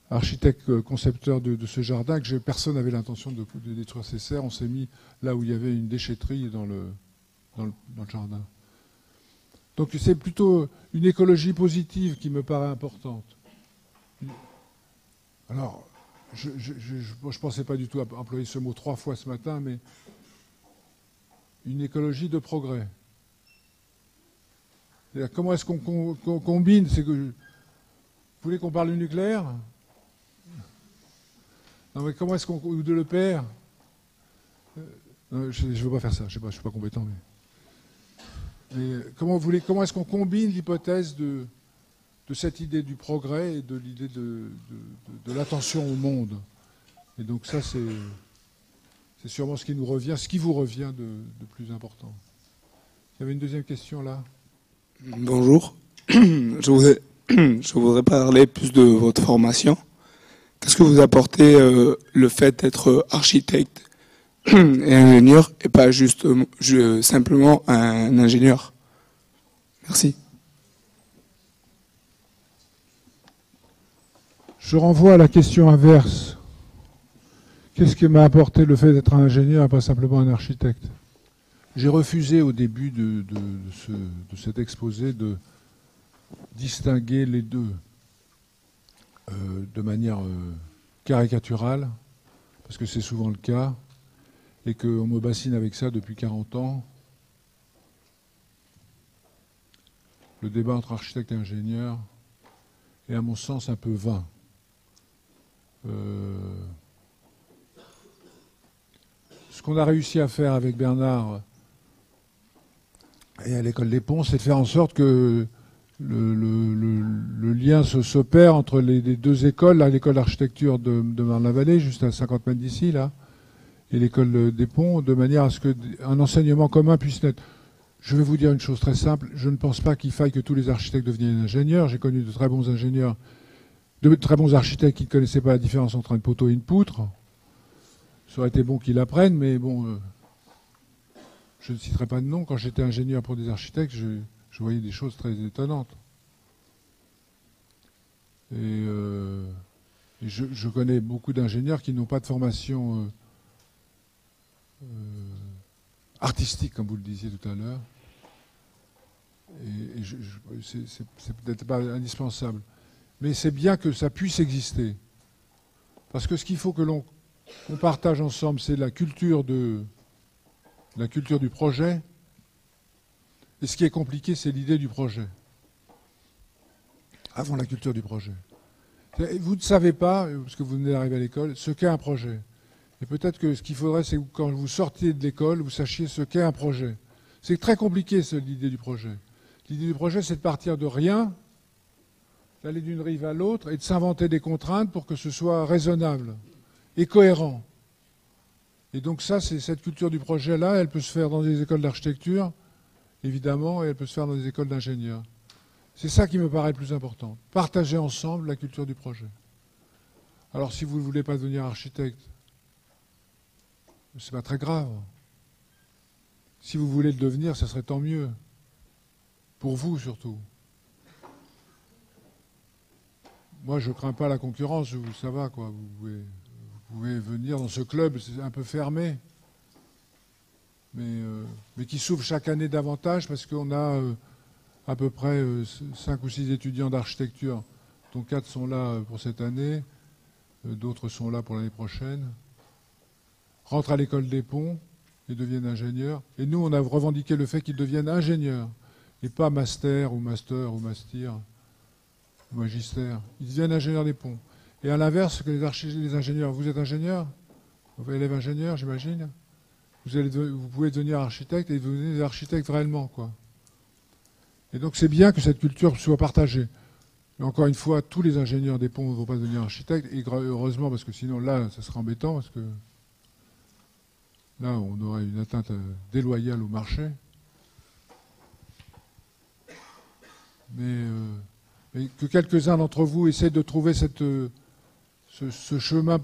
architecte concepteur de ce jardin, que personne n'avait l'intention de détruire ces serres. On s'est mis là où il y avait une déchetterie dans le jardin. Donc c'est plutôt une écologie positive qui me paraît importante. Alors, je ne pensais pas du tout employer ce mot 3 fois ce matin, mais une écologie de progrès. Comment est-ce qu'on combine Vous voulez qu'on parle du nucléaire? Non, mais comment est-ce ou de l'EPR? Je ne veux pas faire ça, je ne suis pas compétent. Mais comment est-ce qu'on combine l'hypothèse de cette idée du progrès et de l'idée de l'attention au monde? Et donc ça, c'est sûrement ce qui nous revient, ce qui vous revient de plus important. Il y avait une deuxième question là. Bonjour. Je voudrais parler plus de votre formation. Qu'est-ce que vous apportez le fait d'être architecte et ingénieur et pas juste simplement un ingénieur? Merci. Je renvoie à la question inverse. Qu'est-ce que m'a apporté le fait d'être un ingénieur et pas simplement un architecte? J'ai refusé au début de cet exposé de distinguer les deux de manière caricaturale, parce que c'est souvent le cas, et qu'on me bassine avec ça depuis 40 ans. Le débat entre architecte et ingénieur est, à mon sens, un peu vain. Ce qu'on a réussi à faire avec Bernard et à l'école des Ponts, c'est de faire en sorte que le lien s'opère entre les deux écoles, l'école d'architecture de Marne-la-Vallée, juste à 50 mètres d'ici, là, et l'école des Ponts, de manière à ce qu'un enseignement commun puisse naître. Je vais vous dire une chose très simple, je ne pense pas qu'il faille que tous les architectes deviennent ingénieurs. J'ai connu de très bons ingénieurs, de très bons architectes qui ne connaissaient pas la différence entre un poteau et une poutre. Ça aurait été bon qu'ils l'apprennent, mais bon, je ne citerai pas de nom. Quand j'étais ingénieur pour des architectes, je voyais des choses très étonnantes. Et je connais beaucoup d'ingénieurs qui n'ont pas de formation artistique, comme vous le disiez tout à l'heure. Et c'est peut-être pas indispensable. Mais c'est bien que ça puisse exister. Parce que ce qu'il faut qu'on partage ensemble, c'est la culture du projet. Et ce qui est compliqué, c'est l'idée du projet. Avant la culture du projet. Vous ne savez pas, parce que vous venez d'arriver à l'école, ce qu'est un projet. Et peut-être que ce qu'il faudrait, c'est que quand vous sortiez de l'école, vous sachiez ce qu'est un projet. C'est très compliqué, l'idée du projet. L'idée du projet, c'est de partir de rien, d'aller d'une rive à l'autre et de s'inventer des contraintes pour que ce soit raisonnable et cohérent. Et donc ça, c'est cette culture du projet-là, elle peut se faire dans des écoles d'architecture, évidemment, et elle peut se faire dans des écoles d'ingénieurs. C'est ça qui me paraît le plus important. Partager ensemble la culture du projet. Alors si vous ne voulez pas devenir architecte, c'est pas très grave. Si vous voulez le devenir, ça serait tant mieux. Pour vous surtout. Moi, je ne crains pas la concurrence, ça va, quoi. Vous pouvez venir dans ce club, c'est un peu fermé, mais qui s'ouvre chaque année davantage parce qu'on a à peu près 5 ou 6 étudiants d'architecture, dont 4 sont là pour cette année, d'autres sont là pour l'année prochaine, rentrent à l'école des ponts et deviennent ingénieurs. Et nous, on a revendiqué le fait qu'ils deviennent ingénieurs, et pas master ou mastir, ou magistère. Ils deviennent ingénieurs des ponts. Et à l'inverse, que les ingénieurs, vous êtes ingénieur, vous êtes élève ingénieur, j'imagine, vous pouvez devenir architecte et devenir des architectes réellement, quoi. Et donc c'est bien que cette culture soit partagée. Mais encore une fois, tous les ingénieurs des ponts ne vont pas devenir architectes, et heureusement, parce que sinon là, ça serait embêtant, parce que là, on aurait une atteinte déloyale au marché. Mais que quelques-uns d'entre vous essaient de trouver ce chemin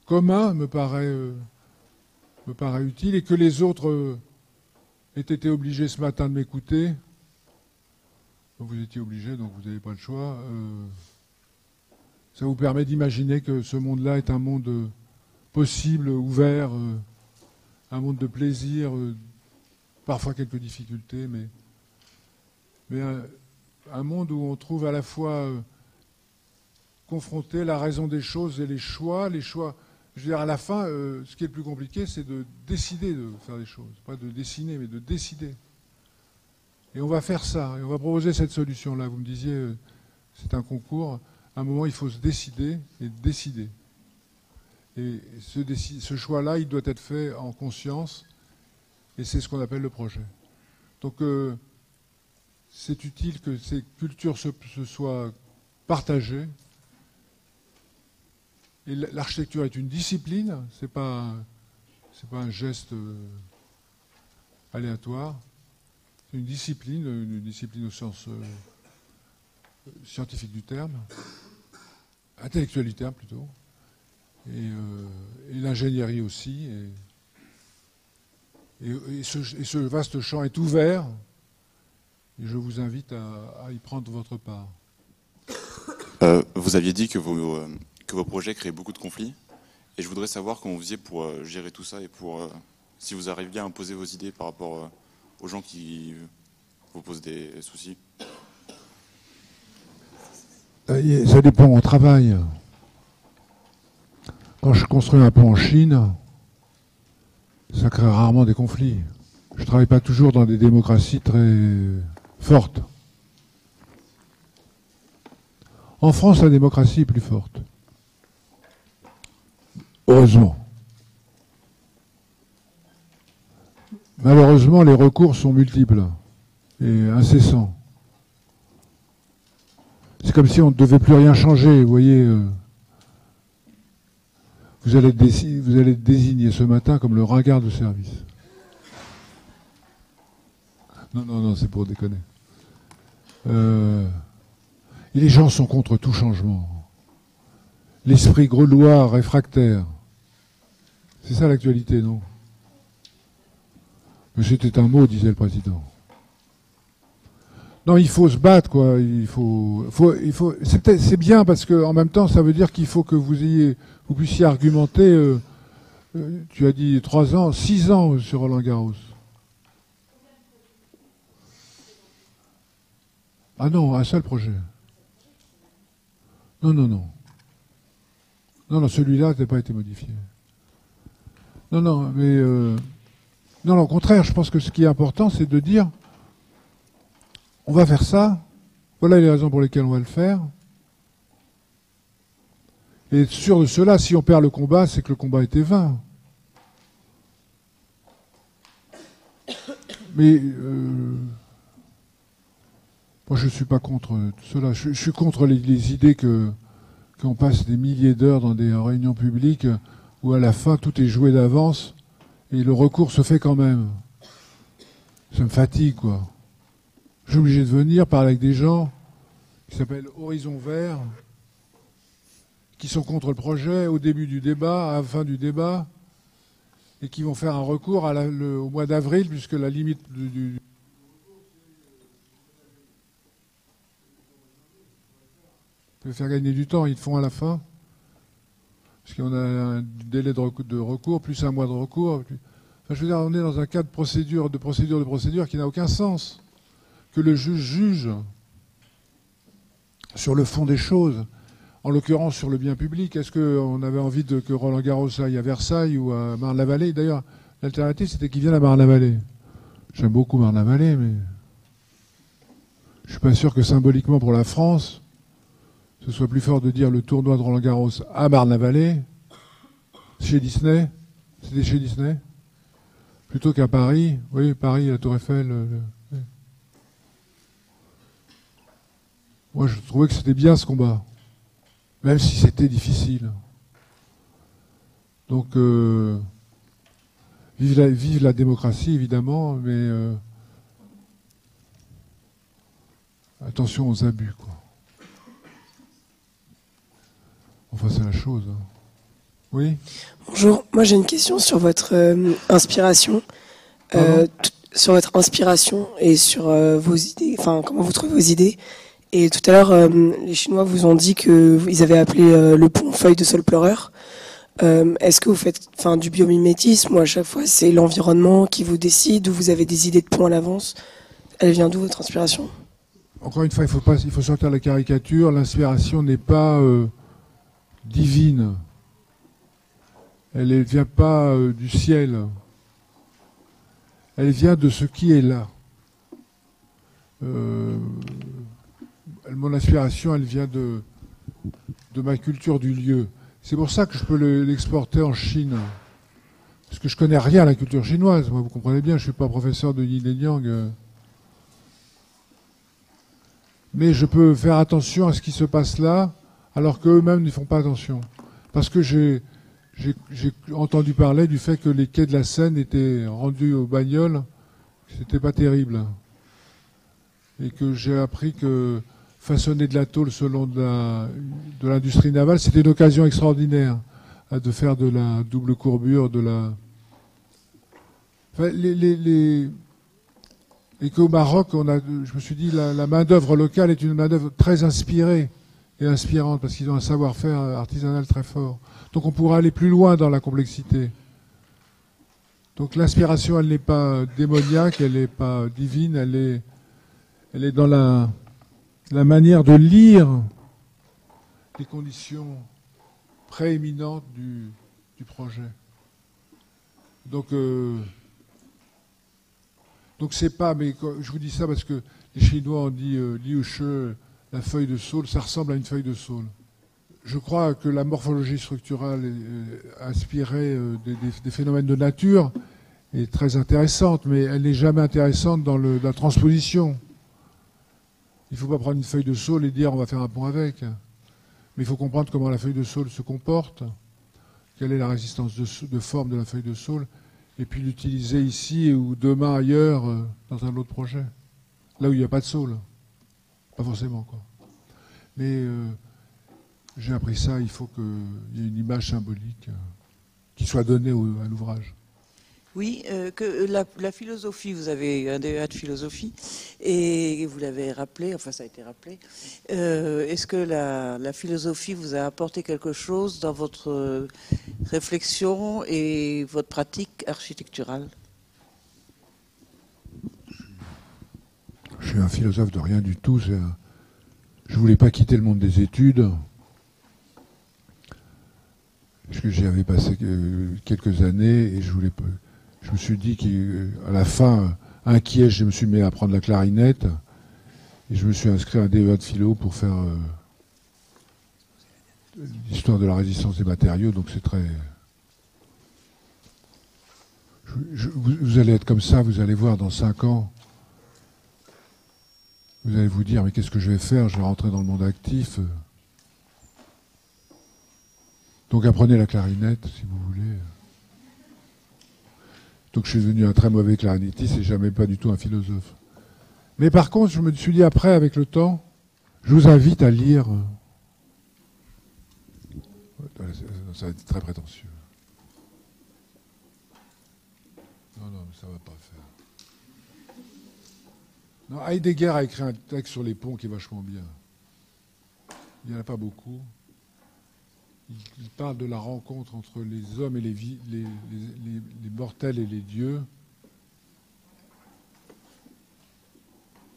commun me paraît utile, et que les autres aient été obligés ce matin de m'écouter. Vous étiez obligés, donc vous n'avez pas le choix. Ça vous permet d'imaginer que ce monde-là est un monde possible, ouvert, un monde de plaisir, parfois quelques difficultés, mais un monde où on trouve à la fois confronter la raison des choses et les choix. Je veux dire, à la fin, ce qui est le plus compliqué, c'est de décider de faire des choses. Pas de dessiner, mais de décider. Et on va faire ça, et on va proposer cette solution-là. Vous me disiez, c'est un concours. À un moment, il faut se décider et décider. Et ce choix-là, il doit être fait en conscience, et c'est ce qu'on appelle le projet. Donc, c'est utile que ces cultures se soient partagées. Et l'architecture est une discipline, c'est pas un geste aléatoire. C'est une discipline au sens scientifique du terme, intellectuel du terme plutôt, et l'ingénierie aussi. Et ce vaste champ est ouvert, et je vous invite à y prendre votre part. Vous aviez dit que vos projets créaient beaucoup de conflits, et je voudrais savoir comment vous faisiez pour gérer tout ça, et si vous arriviez à imposer vos idées par rapport aux gens qui vous posent des soucis. Ça dépend, on travaille. Quand je construis un pont en Chine, ça crée rarement des conflits. Je ne travaille pas toujours dans des démocraties très fortes. En France, la démocratie est plus forte. Heureusement. Malheureusement, les recours sont multiples et incessants. C'est comme si on ne devait plus rien changer. Vous voyez, vous allez être désigné ce matin comme le ringard de service. Non, c'est pour déconner. Et les gens sont contre tout changement. L'esprit grenouillard réfractaire. C'est ça l'actualité, non? Mais c'était un mot, disait le président. Non, il faut se battre, quoi. C'est bien parce que en même temps, ça veut dire qu'il faut que vous puissiez argumenter. Tu as dit 3 ans, 6 ans sur Roland-Garros. Ah non, un seul projet. Non, celui-là n'a pas été modifié. Non, mais non, au contraire, je pense que ce qui est important, c'est de dire, on va faire ça, voilà les raisons pour lesquelles on va le faire. Et être sûr de cela, si on perd le combat, c'est que le combat était vain. Mais moi, je ne suis pas contre tout cela. Je suis contre les idées qu'on passe des milliers d'heures dans des réunions publiques où à la fin, tout est joué d'avance et le recours se fait quand même. Ça me fatigue, quoi. Je suis obligé de venir parler avec des gens qui s'appellent Horizon Vert, qui sont contre le projet au début du débat, à la fin du débat, et qui vont faire un recours au mois d'avril, puisque la limite du peut faire gagner du temps, ils le font à la fin, parce qu'on a un délai de recours, plus un mois de recours. Enfin, je veux dire, on est dans un cas de procédure qui n'a aucun sens. Que le juge juge sur le fond des choses, en l'occurrence sur le bien public. Est-ce qu'on avait envie que Roland Garros aille à Versailles ou à Marne-la-Vallée? D'ailleurs, l'alternative, c'était qu'il vienne à Marne-la-Vallée. J'aime beaucoup Marne-la-Vallée, mais je ne suis pas sûr que symboliquement pour la France, ce soit plus fort de dire le tournoi de Roland Garros à Marne-la-Vallée, chez Disney, c'était chez Disney, plutôt qu'à Paris. Oui, Paris, la Tour Eiffel. Oui. Moi, je trouvais que c'était bien ce combat, même si c'était difficile. Donc, vive la démocratie, évidemment, mais attention aux abus, quoi. Enfin, c'est la chose. Hein. Oui. Bonjour, moi j'ai une question sur votre inspiration. Sur votre inspiration et sur vos idées, enfin comment vous trouvez vos idées. Et tout à l'heure, les Chinois vous ont dit qu'ils avaient appelé le pont feuille de sol pleureur. Est-ce que vous faites du biomimétisme ou à chaque fois c'est l'environnement qui vous décide ou vous avez des idées de pont à l'avance? Elle vient d'où votre inspiration? Encore une fois, il faut sortir la caricature. L'inspiration n'est pas divine. Elle ne vient pas du ciel. Elle vient de ce qui est là. Mon inspiration, elle vient de ma culture du lieu. C'est pour ça que je peux l'exporter en Chine. Parce que je connais rien à la culture chinoise. Moi, vous comprenez bien, je ne suis pas professeur de yin et yang. Mais je peux faire attention à ce qui se passe là, alors qu'eux-mêmes n'y font pas attention. Parce que j'ai entendu parler du fait que les quais de la Seine étaient rendus aux bagnoles, que c'était pas terrible. Et que j'ai appris que façonner de la tôle selon de l'industrie navale, c'était une occasion extraordinaire de faire de la double courbure, de la... Enfin, et qu'au Maroc, je me suis dit, la main-d'œuvre locale est une main-d'œuvre très inspirée et inspirante, parce qu'ils ont un savoir-faire artisanal très fort. Donc on pourra aller plus loin dans la complexité. Donc l'inspiration, elle n'est pas démoniaque, elle n'est pas divine, elle est dans la manière de lire les conditions prééminentes du projet. Donc c'est pas, mais je vous dis ça parce que les Chinois ont dit liu shi, la feuille de saule, ça ressemble à une feuille de saule. Je crois que la morphologie structurale inspirée des phénomènes de nature est très intéressante, mais elle n'est jamais intéressante dans la transposition. Il ne faut pas prendre une feuille de saule et dire on va faire un pont avec. Mais il faut comprendre comment la feuille de saule se comporte, quelle est la résistance de forme de la feuille de saule, et puis l'utiliser ici ou demain ailleurs dans un autre projet. Là où il n'y a pas de saule. Pas forcément, quoi. Mais j'ai appris ça, il faut qu'il y ait une image symbolique qui soit donnée à l'ouvrage. Oui, que la philosophie, vous avez un DEA de philosophie, et vous l'avez rappelé, enfin ça a été rappelé. Est-ce que la philosophie vous a apporté quelque chose dans votre réflexion et votre pratique architecturale? Je suis un philosophe de rien du tout. Je ne voulais pas quitter le monde des études. Parce que j'y avais passé quelques années et je me suis dit qu'à la fin, inquiet, je me suis mis à apprendre la clarinette et je me suis inscrit à un DEA de philo pour faire l'histoire de la résistance des matériaux. Donc c'est très... Je Vous allez être comme ça, vous allez voir dans 5 ans. Vous allez vous dire, mais qu'est-ce que je vais faire? Je vais rentrer dans le monde actif. Donc apprenez la clarinette, si vous voulez. Donc je suis devenu un très mauvais clarinettiste et jamais pas du tout un philosophe. Mais par contre, je me suis dit après, avec le temps, je vous invite à lire. Ça va être très prétentieux. Non, mais ça va pas faire. Non, Heidegger a écrit un texte sur les ponts qui est vachement bien. Il n'y en a pas beaucoup. Il parle de la rencontre entre les hommes et les mortels et les dieux,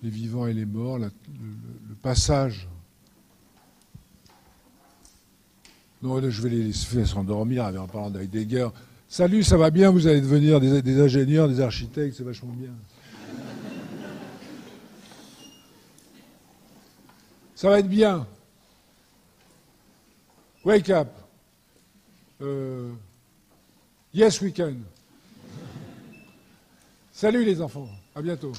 les vivants et les morts, le passage. Non, là, je vais les faire s'endormir en parlant d'Heidegger. Salut, ça va bien, vous allez devenir des ingénieurs, des architectes, c'est vachement bien. Ça va être bien. Wake up. Yes, we can. Salut les enfants, à bientôt.